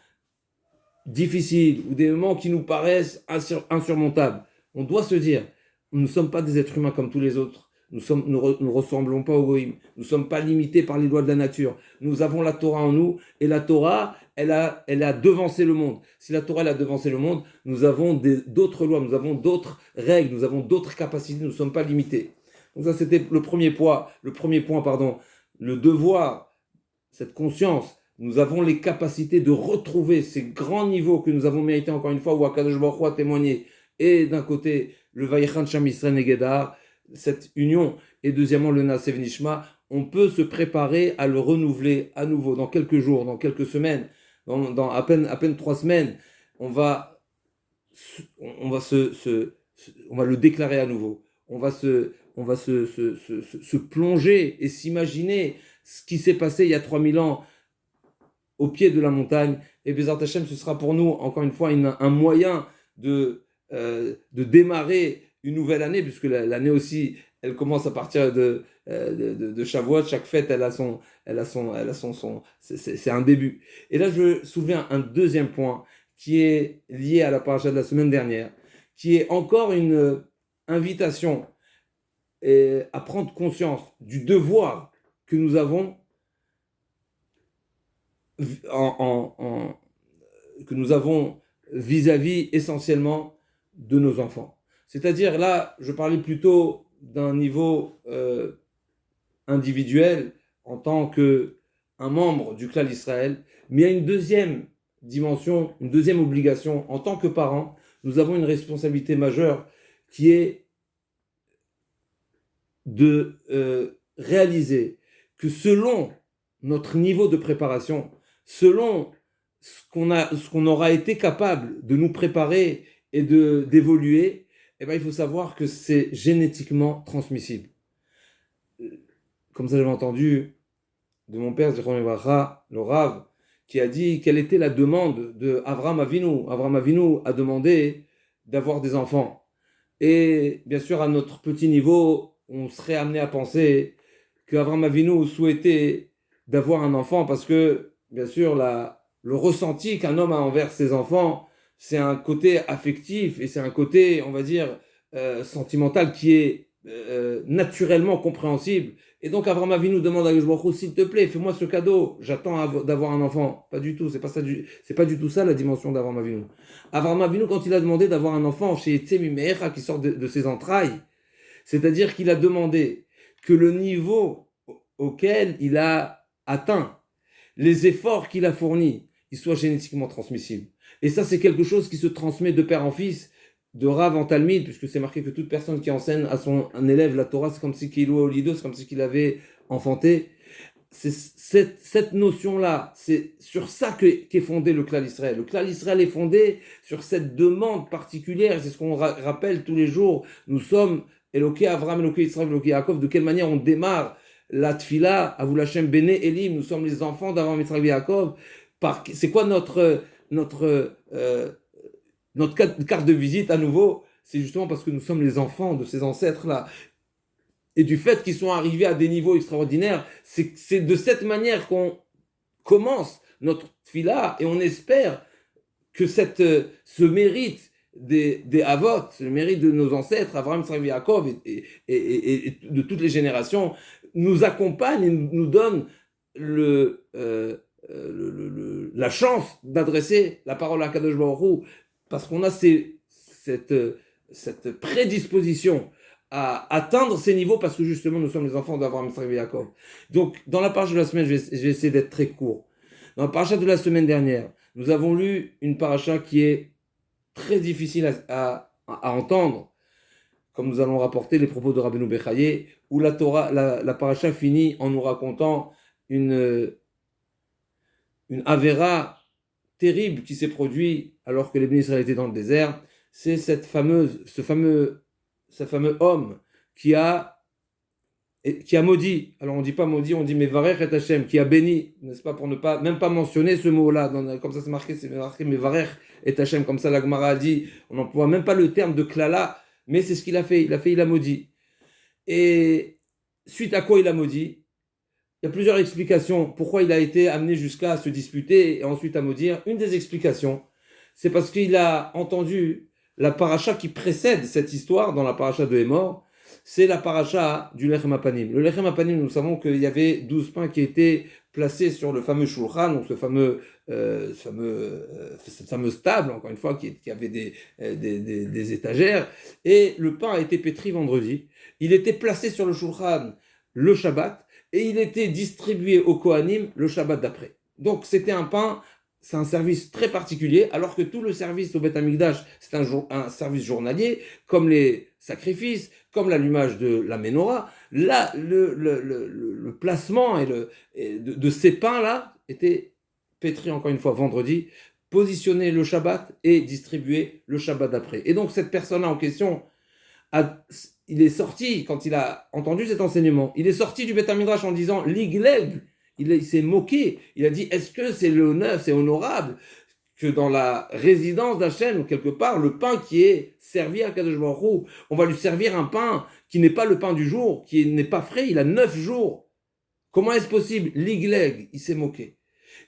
difficiles ou des moments qui nous paraissent insurmontables. On doit se dire, nous ne sommes pas des êtres humains comme tous les autres. Nous ressemblons pas aux goïms. Nous ne sommes pas limités par les lois de la nature. Nous avons la Torah en nous et la Torah, elle a devancé le monde. Si la Torah elle a devancé le monde, nous avons d'autres lois, nous avons d'autres règles, nous avons d'autres capacités. Nous ne sommes pas limités. Donc ça c'était le premier point, le devoir, cette conscience. Nous avons les capacités de retrouver ces grands niveaux que nous avons mérités encore une fois où Akadosh Baruch Hu a témoigné. Et d'un côté le Vayichan Sham Yisrael Negedar, cette union, et deuxièmement le Naaser Venishma, on peut se préparer à le renouveler à nouveau dans quelques jours, dans quelques semaines, dans à peine 3 semaines, on va le déclarer à nouveau. On va se plonger et s'imaginer ce qui s'est passé il y a 3000 ans au pied de la montagne. Et Bezrat Hashem, ce sera pour nous, encore une fois, un moyen de démarrer une nouvelle année, puisque l'année aussi, elle commence à partir de Shavuot. Chaque fête, c'est un début. Et là, je soulève un deuxième point qui est lié à la paracha de la semaine dernière, qui est encore une invitation à prendre conscience du devoir que nous avons que nous avons vis-à-vis essentiellement de nos enfants. C'est-à-dire, là, je parlais plutôt d'un niveau individuel en tant qu'un membre du clan d'Israël, mais il y a une deuxième dimension, une deuxième obligation. En tant que parents, nous avons une responsabilité majeure qui est de réaliser que selon notre niveau de préparation, selon ce qu'on aura été capable de nous préparer et d'évoluer, eh ben, il faut savoir que c'est génétiquement transmissible. Comme ça, j'avais entendu de mon père, le Rav, qui a dit quelle était la demande de Avraham Avinu. Avraham Avinu a demandé d'avoir des enfants. Et bien sûr, à notre petit niveau, on serait amené à penser qu'Avraham Avinu souhaitait d'avoir un enfant parce que, bien sûr, le ressenti qu'un homme a envers ses enfants, c'est un côté affectif et c'est un côté, on va dire, sentimental qui est naturellement compréhensible. Et donc Avraham Avinu demande à Baruch Hu, s'il te plaît, fais-moi ce cadeau, j'attends d'avoir un enfant. Pas du tout, c'est pas du tout ça la dimension d'Avraham Avinu. Avraham Avinu, quand il a demandé d'avoir un enfant chez Tsemi Me'echa qui sort de ses entrailles, c'est-à-dire qu'il a demandé que le niveau auquel il a atteint, les efforts qu'il a fournis, ils soient génétiquement transmissibles. Et ça, c'est quelque chose qui se transmet de père en fils, de Rav en Talmid, puisque c'est marqué que toute personne qui enseigne à un élève la Torah, c'est comme si qu'il louait au lido, c'est comme si qu'il avait enfanté. C'est cette notion-là, c'est sur ça qu'est fondé le Klal Israël. Le Klal Israël est fondé sur cette demande particulière, c'est ce qu'on rappelle tous les jours. Nous sommes Eloké Avraham, Eloké Israël, Eloké Yaakov. De quelle manière on démarre la Tfila, Avou Lachem Bene Elim, nous sommes les enfants d'Avraham, Israël, Yaakov. C'est quoi notre carte de visite à nouveau? C'est justement parce que nous sommes les enfants de ces ancêtres-là. Et du fait qu'ils sont arrivés à des niveaux extraordinaires, c'est de cette manière qu'on commence notre tfila et on espère que ce mérite des Avot, le mérite de nos ancêtres, Avraham, Israël, Yaakov et de toutes les générations, nous accompagne et nous donne la chance d'adresser la parole à Kadosh Baruch Hu, parce qu'on a cette prédisposition à atteindre ces niveaux, parce que justement nous sommes les enfants d'Avraham, Israël et Yaakov. Donc dans la paracha de la semaine, je vais essayer d'être très court. Dans la paracha de la semaine dernière, nous avons lu une paracha qui est très difficile à entendre, comme nous allons rapporter les propos de Rabbeinu Bechaye, où la paracha finit en nous racontant une avéra terrible qui s'est produit alors que les bénis Israël étaient dans le désert. C'est ce fameux ce fameux homme qui a maudit, alors on ne dit pas maudit, on dit Mevarech et Hachem, qui a béni, n'est-ce pas, pour ne pas, même pas mentionner ce mot-là, comme ça c'est marqué Mevarech et Hachem, comme ça la Gemara a dit, on n'emploie même pas le terme de klala, mais c'est ce qu'il a fait, il a maudit. Et suite à quoi il a maudit? Il y a plusieurs explications pourquoi il a été amené jusqu'à se disputer et ensuite à maudire. Une des explications, c'est parce qu'il a entendu la paracha qui précède cette histoire dans la paracha de Hémor, c'est la paracha du Lechem Apanim. Le Lechem Apanim, nous savons qu'il y avait 12 pains qui étaient placés sur le fameux Shulchan, donc cette fameuse table, encore une fois, qui avait des étagères, et le pain a été pétri vendredi. Il était placé sur le Shulchan le Shabbat, et il était distribué au Kohanim le Shabbat d'après. Donc c'était un pain, c'est un service très particulier, alors que tout le service au Beth Amikdash, c'est un service journalier, comme les sacrifices, comme l'allumage de la menorah. Là, le placement de ces pains-là était pétri encore une fois vendredi, positionné le Shabbat et distribué le Shabbat d'après. Et donc cette personne-là en question, il est sorti, quand il a entendu cet enseignement, il est sorti du Beth Amikdash en disant « L'Igleg », il s'est moqué, il a dit est-ce que c'est c'est honorable que dans la résidence d'Hachem, quelque part, le pain qui est servi à Kadosh Baruch Hu, on va lui servir un pain qui n'est pas le pain du jour, qui n'est pas frais, il a 9 jours. Comment est-ce possible? L'Igleg, il s'est moqué.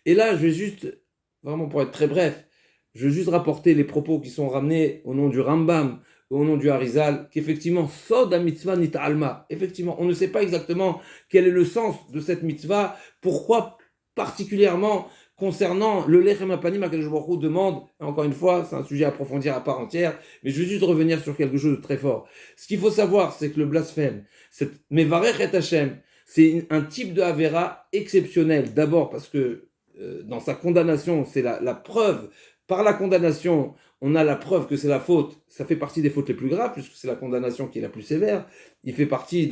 Et là, je vais juste, vraiment pour être très bref, je vais juste rapporter les propos qui sont ramenés au nom du Rambam, au nom du Harizal, qu'effectivement, Sod mitzvah nit alma. Effectivement, on ne sait pas exactement quel est le sens de cette mitzvah, pourquoi particulièrement concernant le Lechem Apanim, Akadosh Baruch Hu demande, encore une fois, c'est un sujet à approfondir à part entière, mais je vais juste revenir sur quelque chose de très fort. Ce qu'il faut savoir, c'est que le blasphème, Mevarech et Hachem, c'est un type de Avera exceptionnel. D'abord parce que dans sa condamnation, c'est la preuve, par la condamnation, on a la preuve que c'est la faute, ça fait partie des fautes les plus graves, puisque c'est la condamnation qui est la plus sévère. Il fait partie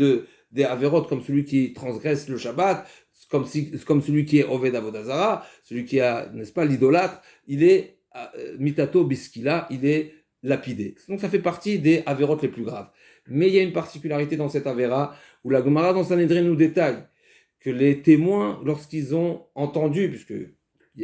des Averot comme celui qui transgresse le Shabbat, comme celui qui est Oved Avodazara, celui qui a, n'est-ce pas, l'idolâtre, il est Mitato Biskila, il est lapidé. Donc ça fait partie des Averot les plus graves. Mais il y a une particularité dans cette Avera, où la Gemara dans Sanhedrin nous détaille que les témoins, lorsqu'ils ont entendu, puisque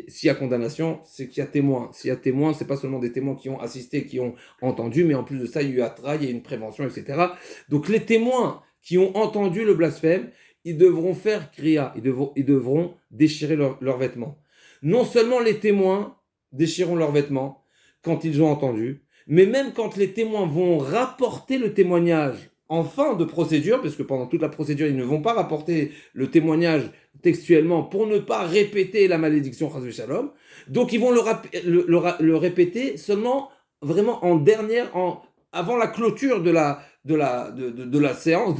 s'il y a condamnation, c'est qu'il y a témoin. S'il y a témoin, c'est pas seulement des témoins qui ont assisté, qui ont entendu, mais en plus de ça, il y a eu atra, il y a une prévention, etc. Donc les témoins qui ont entendu le blasphème, ils devront faire kriya, ils devront déchirer leurs vêtements. Non seulement les témoins déchireront leurs vêtements quand ils ont entendu, mais même quand les témoins vont rapporter le témoignage en fin de procédure, parce que pendant toute la procédure, ils ne vont pas rapporter le témoignage textuellement pour ne pas répéter la malédiction Chas v'Shalom. Donc ils vont le répéter seulement vraiment avant la clôture de la séance,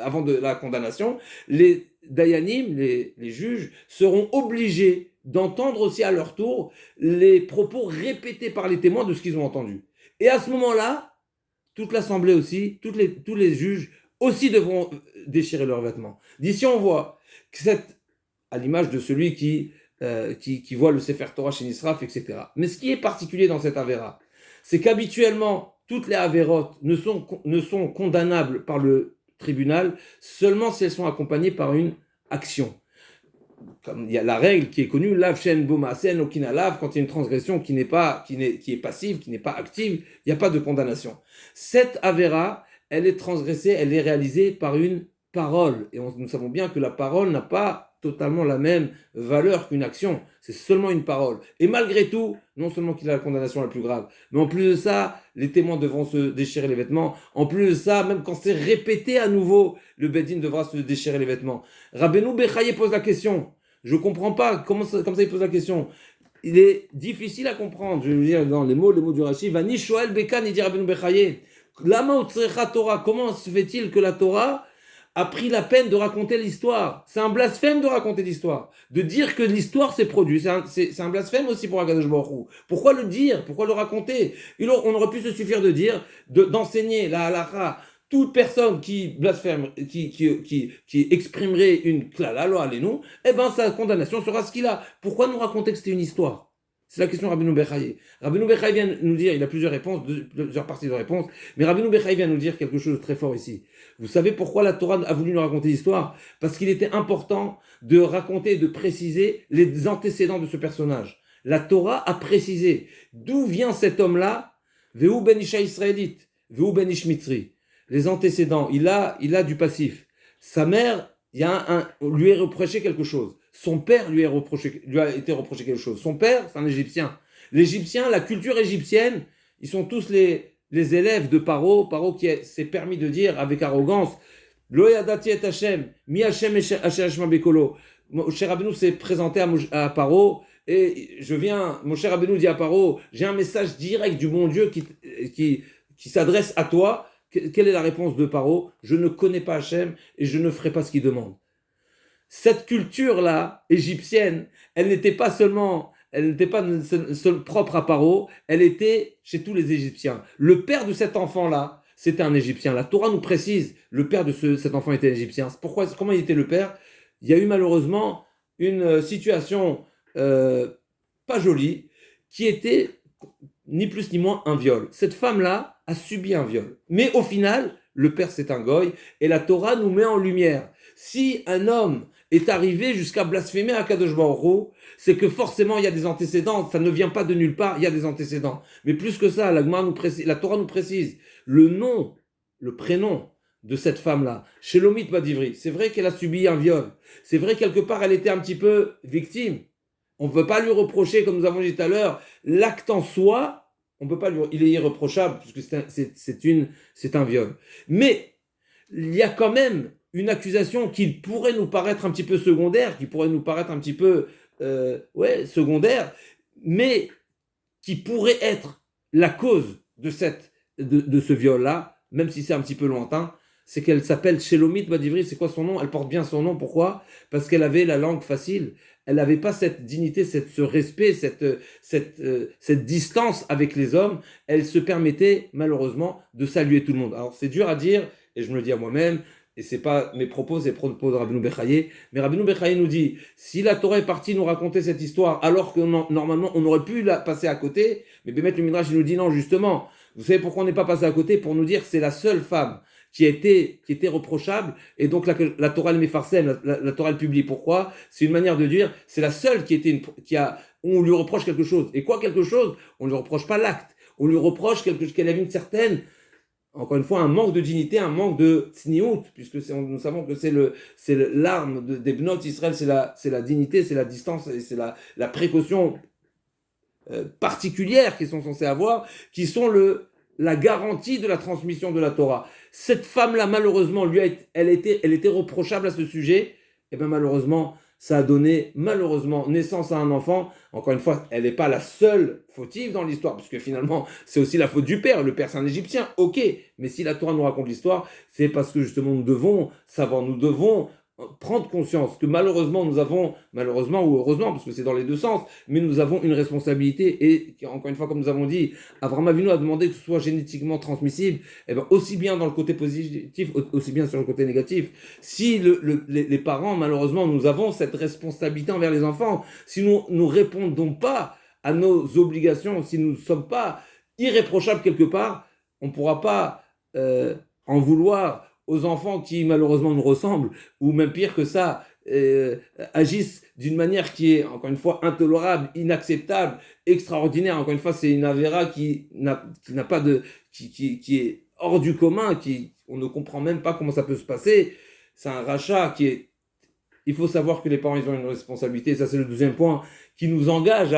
avant de la condamnation. Les dayanim, les juges, seront obligés d'entendre aussi à leur tour les propos répétés par les témoins de ce qu'ils ont entendu. Et à ce moment-là, toute l'assemblée aussi, tous les juges aussi devront déchirer leurs vêtements. D'ici on voit que à l'image de celui qui voit le Sefer Torah chez Nisraf, etc. Mais ce qui est particulier dans cette Avera, c'est qu'habituellement, toutes les Averot ne sont condamnables par le tribunal seulement si elles sont accompagnées par une action. Comme il y a la règle qui est connue, lav shen bo maasen okina lav, quand il y a une transgression qui est passive, qui n'est pas active, il n'y a pas de condamnation. Cette avera, elle est transgressée, elle est réalisée par une parole. Et nous savons bien que la parole n'a pas totalement la même valeur qu'une action. C'est seulement une parole. Et malgré tout, non seulement qu'il a la condamnation la plus grave, mais en plus de ça, les témoins devront se déchirer les vêtements. En plus de ça, même quand c'est répété à nouveau, le Bedin devra se déchirer les vêtements. Rabbeinu Bechaye pose la question. Je ne comprends pas comme ça il pose la question. Il est difficile à comprendre. Je vais vous dire dans les mots du Rashi. Vani shoel bekan, il dit Rabbeinu Bechaye. Lama utzrecha Torah. Comment se fait-il que la Torah a pris la peine de raconter l'histoire? C'est un blasphème de raconter l'histoire. De dire que l'histoire s'est produite. C'est un blasphème aussi pour Akadosh Baruch Hu. Pourquoi le dire? Pourquoi le raconter? On aurait pu se suffire de dire, d'enseigner la halakha. Toute personne qui blasphème, qui exprimerait une klala, lo alenu, sa condamnation sera ce qu'il a. Pourquoi nous raconter que c'était une histoire? C'est la question de Rabbeinu Bechaye. Rabbeinu Bechaye vient nous dire, il a plusieurs réponses, plusieurs parties de réponse, mais Rabbeinu Bechaye vient nous dire quelque chose de très fort ici. Vous savez pourquoi la Torah a voulu nous raconter l'histoire? Parce qu'il était important de raconter, de préciser les antécédents de ce personnage. La Torah a précisé d'où vient cet homme-là, Vehu ben Isha israélite, Vehu ben Ish Mitzri. Les antécédents, il a du passif. Sa mère, lui est reproché quelque chose. Son père lui a été reproché quelque chose. Son père, c'est un Égyptien. L'Égyptien, la culture égyptienne, ils sont tous les élèves de Paro. Paro qui s'est permis de dire avec arrogance, Lo yadati et Hashem, mi Hashem asher hashma bekolo. Moshe Rabbeinu s'est présenté à Paro et Moshe Rabbeinu dit à Paro, j'ai un message direct du bon Dieu qui s'adresse à toi. Quelle est la réponse de Paro? Je ne connais pas Hachem et je ne ferai pas ce qu'il demande. Cette culture-là, égyptienne, elle n'était pas seulement propre à Paro, elle était chez tous les Égyptiens. Le père de cet enfant-là, c'était un Égyptien. La Torah nous précise, le père de cet enfant était égyptien. Comment il était le père? Il y a eu malheureusement une situation pas jolie, qui était ni plus ni moins un viol. Cette femme-là a subi un viol. Mais au final, le père c'est un goy, et la Torah nous met en lumière. Si un homme est arrivé jusqu'à blasphémer Akadosh Baruch Hu, c'est que forcément il y a des antécédents, ça ne vient pas de nulle part, il y a des antécédents. Mais plus que ça, la Torah nous précise le prénom de cette femme-là, Shelomit Badivri. C'est vrai qu'elle a subi un viol, c'est vrai quelque part elle était un petit peu victime. On ne peut pas lui reprocher, comme nous avons dit tout à l'heure, l'acte en soi, il est irréprochable, puisque c'est un viol. Mais il y a quand même une accusation qui pourrait nous paraître un petit peu secondaire, secondaire, mais qui pourrait être la cause de ce viol-là, même si c'est un petit peu lointain. C'est qu'elle s'appelle Shelomit Badivri. C'est quoi son nom? Elle porte bien son nom. Pourquoi? Parce qu'elle avait la langue facile. Elle n'avait pas cette dignité, ce respect, cette distance avec les hommes. Elle se permettait malheureusement de saluer tout le monde. Alors c'est dur à dire, et je me le dis à moi-même, et c'est pas mes propos, c'est les propos de Rabbeinu Bechaye. Mais Rabbeinu Bechaye nous dit, si la Torah est partie nous raconter cette histoire, alors que normalement on aurait pu la passer à côté, mais Bémet le Midrash il nous dit non, justement. Vous savez pourquoi on n'est pas passé à côté? Pour nous dire que c'est la seule femme qui était reprochable, et donc la Torah le Mefarsem, la Torah le publie. Pourquoi? C'est une manière de dire, c'est la seule on lui reproche quelque chose. Et quoi quelque chose? On ne lui reproche pas l'acte. On lui reproche qu'elle avait une certaine, encore une fois, un manque de dignité, un manque de tsniout, puisque nous savons que c'est l'arme des Bnot Israël, c'est la dignité, c'est la distance, et c'est la précaution particulière qu'ils sont censés avoir, qui sont la garantie de la transmission de la Torah. Cette femme-là, malheureusement, elle était reprochable à ce sujet, et bien malheureusement, ça a donné naissance à un enfant. Encore une fois, elle n'est pas la seule fautive dans l'histoire, puisque finalement, c'est aussi la faute du père. Le père, c'est un Égyptien, ok, mais si la Torah nous raconte l'histoire, c'est parce que justement, nous devons prendre conscience que malheureusement ou heureusement, parce que c'est dans les deux sens, mais nous avons une responsabilité, et encore une fois, comme nous avons dit, Avraham Avinu a demandé que ce soit génétiquement transmissible, et bien aussi bien dans le côté positif, aussi bien sur le côté négatif. Si les parents, malheureusement, nous avons cette responsabilité envers les enfants, si nous ne répondons pas à nos obligations, si nous ne sommes pas irréprochables quelque part, on ne pourra pas en vouloir aux enfants qui malheureusement nous ressemblent, ou même pire que ça, agissent d'une manière qui est, encore une fois, intolérable, inacceptable, extraordinaire. Encore une fois, c'est une avéra qui est hors du commun, on ne comprend même pas comment ça peut se passer. C'est un rachat il faut savoir que les parents, ils ont une responsabilité. Ça, c'est le deuxième point qui nous engage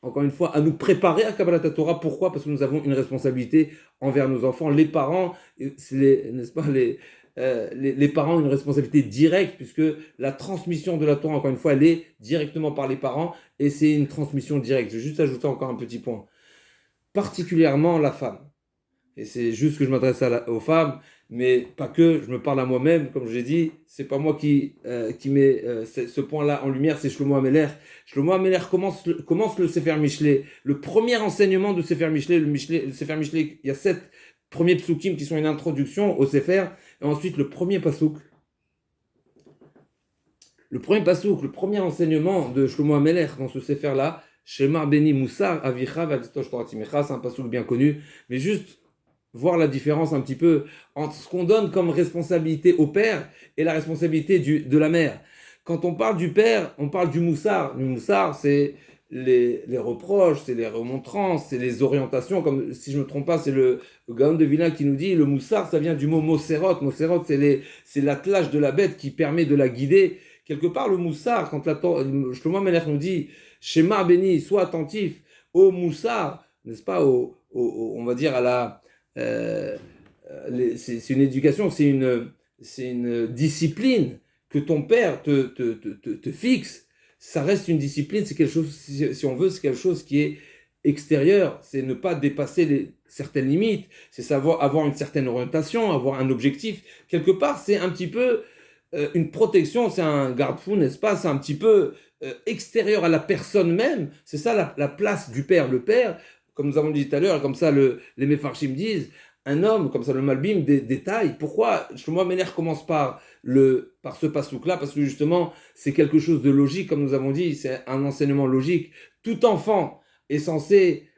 encore une fois, à nous préparer à Kabbalat Torah. Pourquoi? Parce que nous avons une responsabilité envers nos enfants. Les parents, n'est-ce pas, les parents ont une responsabilité directe, puisque la transmission de la Torah, encore une fois, elle est directement par les parents, et c'est une transmission directe. Je vais juste ajouter encore un petit point. Particulièrement la femme. Et c'est juste que je m'adresse aux femmes, mais pas que, je me parle à moi-même, comme je l'ai dit, c'est pas moi qui met ce point-là en lumière, c'est Shlomo Ameler. Shlomo Ameler commence le Sefer Mishlei. Le premier enseignement de Sefer Mishlei, le Sefer Mishlei, il y a 7 premiers psukim qui sont une introduction au Sefer, et ensuite le premier pasuk. Le premier enseignement de Shlomo Ameler dans ce Sefer-là, Shemar Beni Moussar Avicha Valitosh Toratimecha, c'est un passouk bien connu, mais juste voir la différence un petit peu entre ce qu'on donne comme responsabilité au père et la responsabilité de la mère. Quand on parle du père, on parle du moussard. Le moussard, c'est les reproches, c'est les remontrances, c'est les orientations. Comme si je ne me trompe pas, c'est le Gaon de Vilna qui nous dit le moussard, ça vient du mot mosérot. Mosérot, c'est l'attelage de la bête qui permet de la guider. Quelque part, le moussard, quand Shlomo Melech nous dit Shema béni, sois attentif au moussard, n'est-ce pas, on va dire à la. C'est une éducation, c'est une discipline que ton père te fixe. Ça reste une discipline, c'est quelque chose, si on veut, c'est quelque chose qui est extérieur, c'est ne pas dépasser certaines limites, c'est savoir avoir une certaine orientation, avoir un objectif. Quelque part, c'est un petit peu une protection, c'est un garde-fou, n'est-ce pas? C'est un petit peu extérieur à la personne même. C'est ça la place du père. Le père, comme nous avons dit tout à l'heure, comme ça les Mefarshim disent, un homme, comme ça le Malbim détaille. Pourquoi Shlomo Meler commence par ce pasouk-là? Parce que justement, c'est quelque chose de logique, comme nous avons dit, c'est un enseignement logique. Tout enfant est censé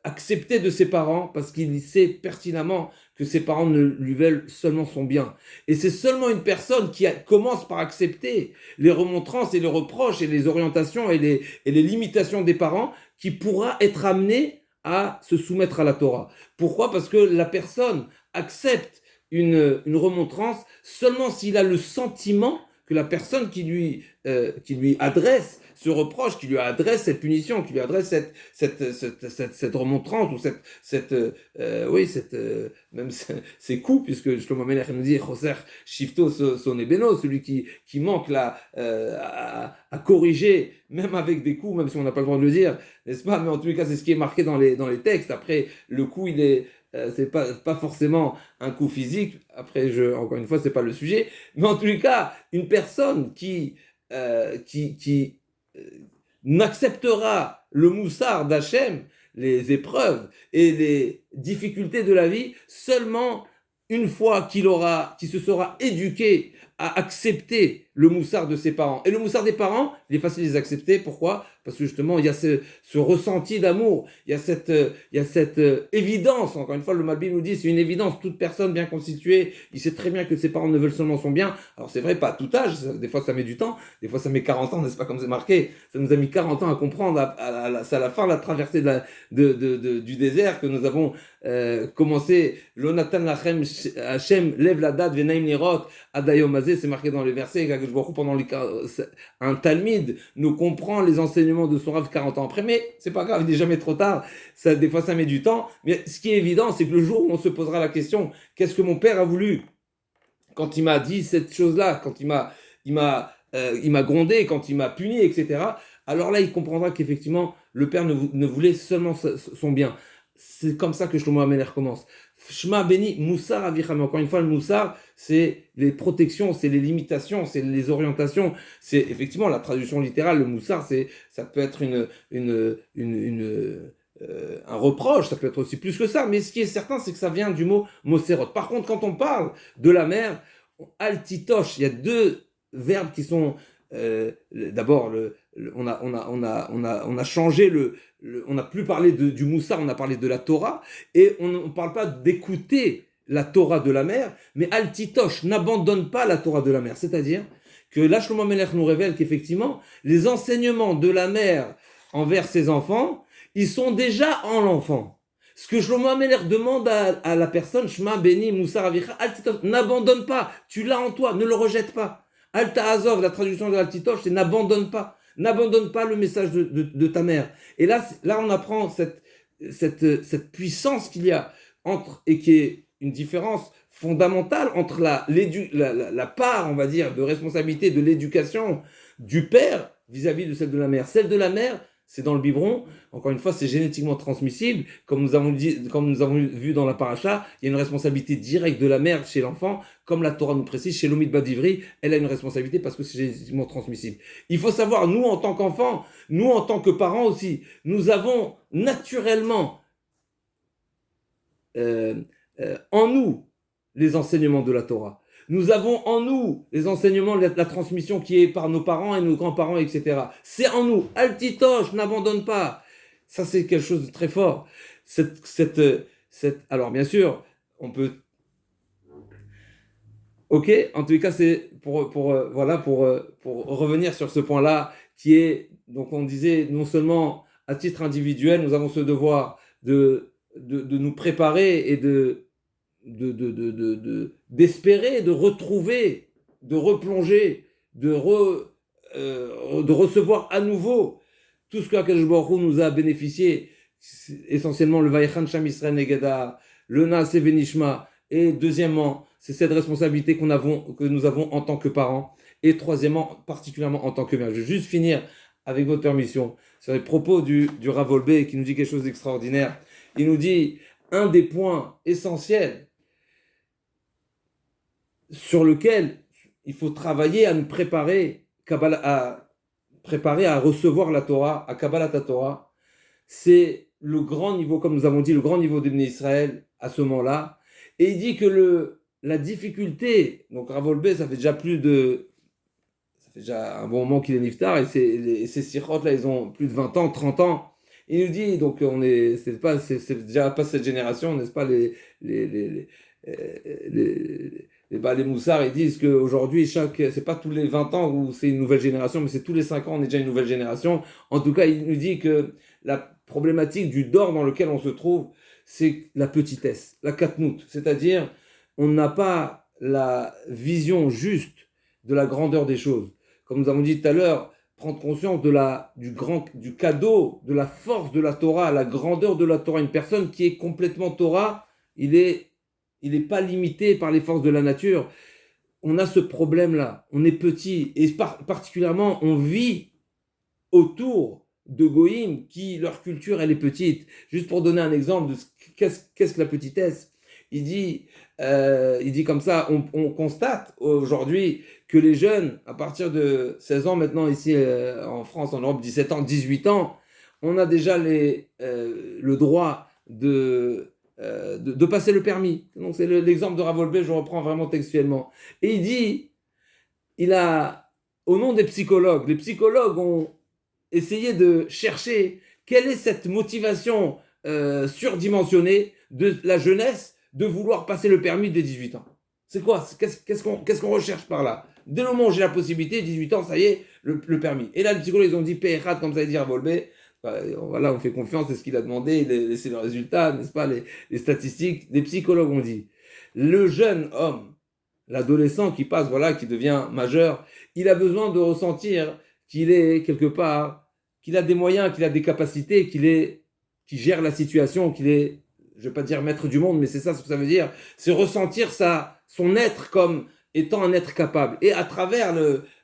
accepter de ses parents parce qu'il sait pertinemment que ses parents ne lui veulent seulement son bien. Et c'est seulement une personne qui commence par accepter les remontrances et les reproches et les orientations et les limitations des parents qui pourra être amenée à se soumettre à la Torah. Pourquoi? Parce que la personne accepte une remontrance seulement s'il a le sentiment que la personne qui lui adresse ce reproche, qui lui adresse cette punition, qui lui adresse cette remontrance ou même ces coups, puisque Shlomo Melech nous dit Choser Shifto son ebeno, celui qui manque là à corriger, même avec des coups, même si on n'a pas le droit de le dire, n'est-ce pas? Mais en tous les cas, c'est ce qui est marqué dans les textes. Après, le coup, c'est pas forcément un coup physique. Après, encore une fois, c'est pas le sujet. Mais en tous les cas, une personne qui n'acceptera le moussard d'Hachem, les épreuves et les difficultés de la vie, seulement une fois qu'il se sera éduqué à accepter le moussard de ses parents. Et le moussard des parents, il est facile de les accepter. Pourquoi? Parce que justement, il y a ce ressenti d'amour, il y a cette évidence. Encore une fois, le Malbim nous dit, c'est une évidence. Toute personne bien constituée, il sait très bien que ses parents ne veulent seulement son bien. Alors c'est vrai, pas à tout âge, des fois ça met du temps, des fois ça met 40 ans, n'est-ce pas, comme c'est marqué? Ça nous a mis 40 ans à comprendre, c'est à la fin de la traversée du désert que nous avons commencé. Lonatan lachem Hashem lève la date, venaim nirot, adayomazé, c'est marqué dans les versets, pendant un Talmud nous comprend les enseignements de son Rav 40 ans après, mais c'est pas grave, il n'est jamais trop tard, des fois ça met du temps, mais ce qui est évident, c'est que le jour où on se posera la question, qu'est-ce que mon père a voulu quand il m'a dit cette chose-là, quand il m'a grondé, quand il m'a puni, etc., alors là, il comprendra qu'effectivement, le père ne voulait seulement son bien. C'est comme ça que Shlomo HaMelech commence. Shema béni, Moussar Avicha. Mais encore une fois, le Moussar, c'est les protections, c'est les limitations, c'est les orientations. C'est effectivement la traduction littérale. Le Moussar, ça peut être un reproche, ça peut être aussi plus que ça. Mais ce qui est certain, c'est que ça vient du mot Moserot. Par contre, quand on parle de la mer, altitosh, il y a deux verbes qui sont d'abord on a changé on n'a plus parlé du moussard, on a parlé de la Torah, et on ne parle pas d'écouter la Torah de la mer, mais altitosh, n'abandonne pas la Torah de la mer. C'est-à-dire que là, Shlomo Melech nous révèle qu'effectivement, les enseignements de la mère envers ses enfants, ils sont déjà en l'enfant. Ce que Shlomo Melech demande à la personne, Shema béni, Moussar Avicha, altitosh, n'abandonne pas, tu l'as en toi, ne le rejette pas. Alta Azov, la traduction de altitosh, c'est n'abandonne pas le message de ta mère. Et là on apprend cette puissance qu'il y a et qui est une différence fondamentale entre la part, on va dire, de responsabilité de l'éducation du père vis-à-vis de celle de la mère. Celle de la mère, c'est dans le biberon. Encore une fois, c'est génétiquement transmissible. Comme nous avons vu dans la paracha, il y a une responsabilité directe de la mère chez l'enfant. Comme la Torah nous précise, chez l'Omid Badivri, elle a une responsabilité parce que c'est génétiquement transmissible. Il faut savoir, nous en tant qu'enfants, nous en tant que parents aussi, nous avons naturellement en nous les enseignements de la Torah. Nous avons en nous les enseignements, la transmission qui est par nos parents et nos grands-parents, etc. C'est en nous. Altitoche, n'abandonne pas. Ça, c'est quelque chose de très fort. Alors, bien sûr, on peut... Ok, en tout cas, c'est pour revenir sur ce point-là, qui est, donc on disait, non seulement à titre individuel, nous avons ce devoir de nous préparer et d'espérer, de retrouver, de replonger, de recevoir à nouveau tout ce que Akadosh Baruch Hu nous a bénéficié, essentiellement le Vaïchan Sham Israël Negeda, le Naaseh Venishma, et deuxièmement, c'est cette responsabilité que nous avons en tant que parents, et troisièmement, particulièrement en tant que mère. Je vais juste finir, avec votre permission, sur les propos du Rav Olbe, qui nous dit quelque chose d'extraordinaire. Il nous dit, un des points essentiels sur lequel il faut travailler à nous préparer à recevoir la Torah, à Kabbalat Torah, c'est le grand niveau, comme nous avons dit, le grand niveau d'Ibn Israël à ce moment-là. Et il dit que la difficulté, donc Rav Olbe, ça fait déjà un bon moment qu'il est niftar, et ces sirotes là, ils ont plus de 20 ans, 30 ans. Il nous dit, donc c'est déjà pas cette génération, n'est-ce pas, les Moussards, ils disent qu'aujourd'hui, c'est pas tous les 20 ans où c'est une nouvelle génération, mais c'est tous les 5 ans, on est déjà une nouvelle génération. En tout cas, il nous dit que la problématique du dor dans lequel on se trouve, c'est la petitesse, la katnout. C'est-à-dire, on n'a pas la vision juste de la grandeur des choses. Comme nous avons dit tout à l'heure, prendre conscience du cadeau, de la force de la Torah, la grandeur de la Torah. Une personne qui est complètement Torah, il est pas limité par les forces de la nature. On a ce problème-là. On est petit. Et particulièrement, on vit autour de Goïm qui, leur culture, elle est petite. Juste pour donner un exemple de qu'est-ce que la petitesse. Il dit comme ça, on constate aujourd'hui que les jeunes, à partir de 16 ans maintenant ici en France, en Europe, 17 ans, 18 ans, on a déjà le droit de passer le permis. Donc c'est l'exemple de Rav Olbe, je reprends vraiment textuellement. Et il dit, au nom des psychologues, les psychologues ont essayé de chercher quelle est cette motivation surdimensionnée de la jeunesse de vouloir passer le permis dès 18 ans. C'est quoi? Qu'est-ce qu'on recherche par là? Dès le moment où j'ai la possibilité, 18 ans, ça y est, le permis. Et là, les psychologues, ils ont dit Péhérat, comme ça, il dit Rav Olbe. Voilà, on fait confiance, c'est ce qu'il a demandé, c'est le résultat, n'est-ce pas, les statistiques. Les psychologues ont dit, le jeune homme, l'adolescent qui passe, voilà, qui devient majeur, il a besoin de ressentir qu'il est quelque part, qu'il a des moyens, qu'il a des capacités, qu'il gère la situation, qu'il est, je ne vais pas dire maître du monde, mais c'est ça ce que ça veut dire, c'est ressentir son être comme étant un être capable. Et à travers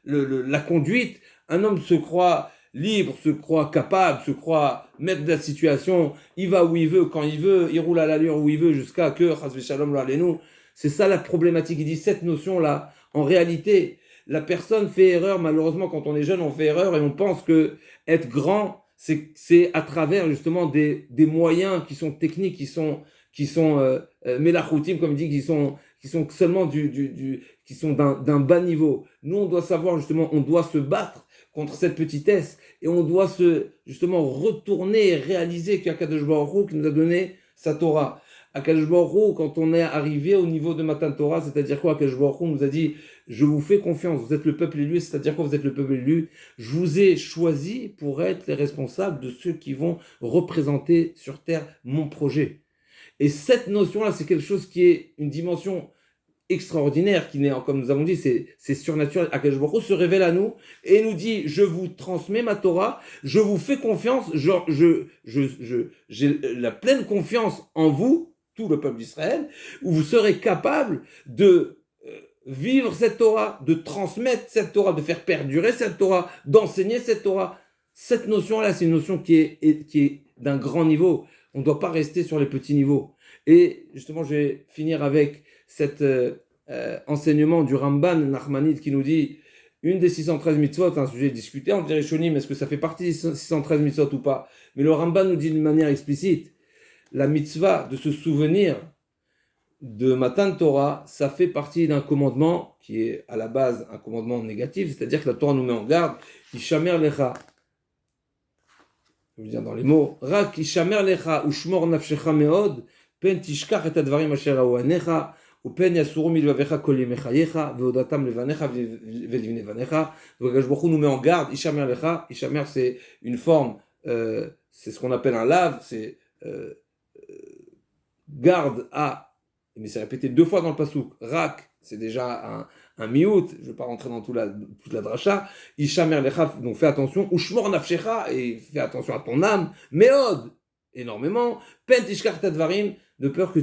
la conduite, un homme se croit libre, se croit capable, se croit maître de la situation, il va où il veut, quand il veut, il roule à l'allure où il veut, jusqu'à que, chas v'shalom lo aleinu. C'est ça la problématique. Il dit, cette notion-là, en réalité, la personne fait erreur, malheureusement, quand on est jeune, on fait erreur, et on pense que être grand, c'est à travers, justement, des moyens qui sont techniques, qui sont mélachoutim, comme il dit, qui sont seulement qui sont d'un bas niveau. Nous, on doit savoir, justement, on doit se battre contre cette petitesse, et on doit justement retourner et réaliser qu'Akadosh Baruch Hu qui nous a donné sa Torah. Akadosh Baruch Hu, quand on est arrivé au niveau de Matan Torah, c'est-à-dire quoi? Akadosh Baruch Hu nous a dit, je vous fais confiance, vous êtes le peuple élu, c'est-à-dire quoi? Vous êtes le peuple élu, je vous ai choisi pour être les responsables de ceux qui vont représenter sur terre mon projet. Et cette notion-là, c'est quelque chose qui est une dimension extraordinaire, qui n'est, comme nous avons dit, c'est surnaturel. Akadosh Baruch Hu se révèle à nous et nous dit, je vous transmets ma Torah, je vous fais confiance, j'ai la pleine confiance en vous, tout le peuple d'Israël, où vous serez capable de vivre cette Torah, de transmettre cette Torah, de faire perdurer cette Torah, d'enseigner cette Torah. Cette notion-là, c'est une notion qui est d'un grand niveau. On ne doit pas rester sur les petits niveaux. Et justement, je vais finir avec cet enseignement du Ramban Nachmanide qui nous dit une des 613 mitzvot, c'est un sujet discuté entre les Rishonim, est-ce que ça fait partie des 613 mitzvot ou pas? Mais le Ramban nous dit d'une manière explicite, la mitzvah de se souvenir de Matan Torah, ça fait partie d'un commandement qui est à la base un commandement négatif, c'est-à-dire que la Torah nous met en garde, Ishamer lecha, je veux dire dans les mots, Rak Ishamer lecha, Ushmor nafshecha meod, Pen tishkach et advarim asher raou anecha, Upen yasuru milvavecha kol yemechayecha, Veodatam levanecha velivnevanecha. Donc Akadosh Baruch Hu nous met en garde, Ishamer lecha, Ishamer c'est une forme, c'est ce qu'on appelle un lave, c'est garde à, mais c'est répété 2 fois dans le pasouk. Rak, c'est déjà un miout, je ne vais pas rentrer dans toute la dracha. Ishamer lechaf, donc fais attention. Ushmor nafshecha, et fais attention à ton âme. Meod, énormément. Pen tishkach tadvarim, de peur que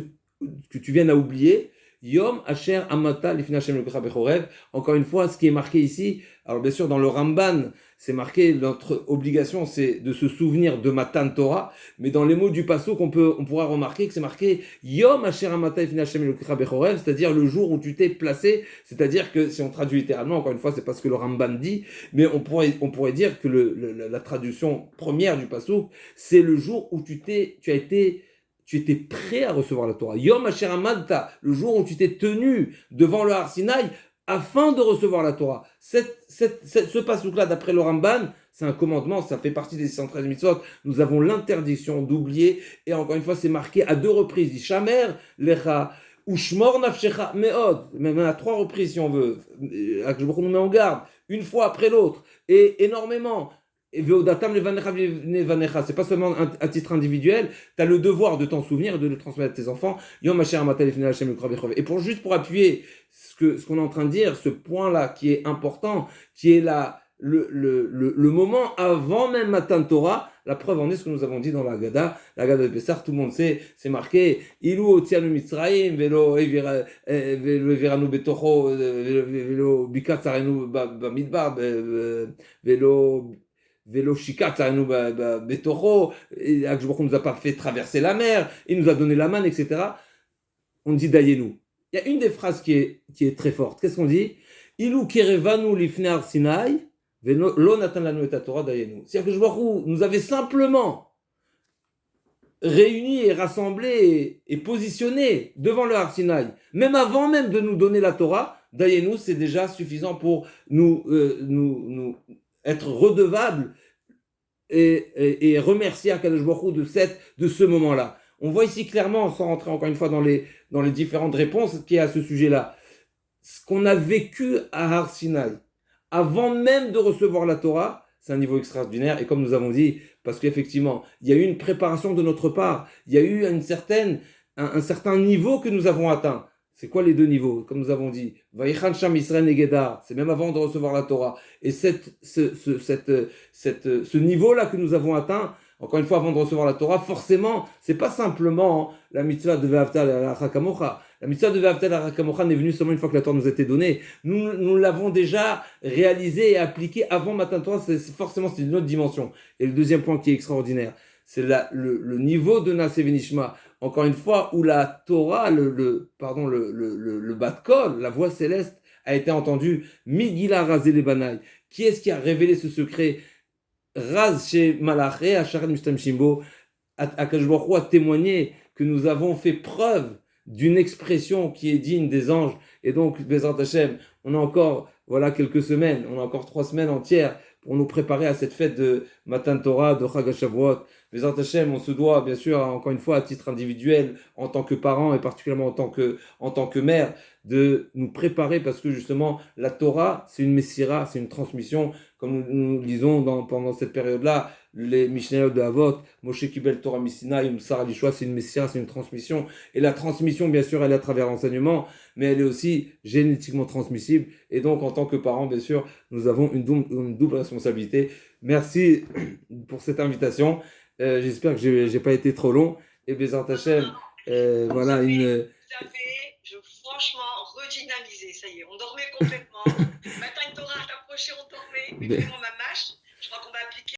tu viennes à oublier. Yom asher amata lifnei Hashem lekecha bechorev. Encore une fois, ce qui est marqué ici, alors bien sûr dans le Ramban, c'est marqué, notre obligation c'est de se souvenir de Matan Torah, mais dans les mots du pasuk, on pourra remarquer que c'est marqué Yom asher amata lifnei Hashem lekecha bechorev, c'est-à-dire le jour où tu t'es placé, c'est-à-dire que si on traduit littéralement, encore une fois, c'est pas ce que le Ramban dit, mais on pourrait dire que la traduction première du pasuk, c'est le jour où tu étais prêt à recevoir la Torah. Yom Asher Amadta, le jour où tu t'es tenu devant le Har Sinaï afin de recevoir la Torah. Ce passouk-là, d'après le Ramban, c'est un commandement, ça fait partie des 113 mitzvot. Nous avons l'interdiction d'oublier, et encore une fois, c'est marqué à 2 reprises. Ishamer lecha, ushmor nafshecha meod, même à 3 reprises si on veut. Je nous met en garde, une fois après l'autre, et énormément. Et c'est pas seulement à titre individuel, tu as le devoir de t'en souvenir et de le transmettre à tes enfants. Et juste pour appuyer ce qu'on est en train de dire, ce point-là qui est important, qui est le moment avant même Matan Torah, la preuve en est ce que nous avons dit dans la Haggadah de Pessah, tout le monde sait, c'est marqué Ilu otianu Mitzrayim, velo everanu betocho, velo bikat sarenu bamidbar, Vélo Shikat, ça nous Betoro, Akadosh Baruch Hu nous a pas fait traverser la mer, il nous a donné la manne, etc. On dit Dayenu. Il y a une des phrases qui est très forte. Qu'est-ce qu'on dit? Ilu kerevanu lifnei Har Sinai, lo natan lanu et Torah Dayenu. C'est-à-dire que Akadosh Baruch Hu nous avait simplement réunis et rassemblés et positionnés devant le Har Sinai, même avant même de nous donner la Torah, Dayenu, c'est déjà suffisant pour nous être redevable et remercier Akadosh Baruch Hu de ce moment-là. On voit ici clairement, sans rentrer encore une fois dans les différentes réponses qu'il y a à ce sujet-là, ce qu'on a vécu à Har Sinai, avant même de recevoir la Torah, c'est un niveau extraordinaire. Et comme nous avons dit, parce qu'effectivement, il y a eu une préparation de notre part, il y a eu un certain niveau que nous avons atteint. C'est quoi les 2 niveaux? Comme nous avons dit, Vaïchan Sham Israël Negeda, c'est même avant de recevoir la Torah. Et ce niveau-là que nous avons atteint, encore une fois, avant de recevoir la Torah, forcément, c'est pas simplement la mitzvah de Ve'ahavta l'Arecha kamocha. La mitzvah de Ve'ahavta l'Arecha kamocha n'est venue seulement une fois que la Torah nous a été donnée. Nous l'avons déjà réalisée et appliquée avant Matan Torah, c'est une autre dimension. Et le deuxième point qui est extraordinaire, c'est le niveau de Naaseh Venishma. Encore une fois, où la Torah, le Bat Kol, la voix céleste, a été entendue. Migila Razé les Banaï. Qui est-ce qui a révélé ce secret? Raz chez Malaché, Asharet Mustam Shimbo. Akadosh Baruch Hu a témoigné que nous avons fait preuve d'une expression qui est digne des anges. Et donc, Bezrat Hashem, on a encore, quelques semaines, on a encore 3 semaines entières pour nous préparer à cette fête de Matan Torah, de Chag HaShavuot. Bezrat Hashem, on se doit, bien sûr, encore une fois, à titre individuel, en tant que parent et particulièrement en tant que mère, de nous préparer parce que justement, la Torah, c'est une messira, c'est une transmission. Comme nous lisons pendant cette période-là, les Mishnayot de Avot, Moshe Kibel Torah Misina, Yumsar Alishua, c'est une messira, c'est une transmission. Et la transmission, bien sûr, elle est à travers l'enseignement, mais elle est aussi génétiquement transmissible. Et donc, en tant que parent, bien sûr, nous avons une double responsabilité. Merci pour cette invitation. J'espère que j'ai pas été trop long. Et Bezrat Hashem, voilà une. Franchement, redynamisé, ça y est, on dormait complètement. Matin, Torah t'approchait, on dormait. Mais vraiment, ma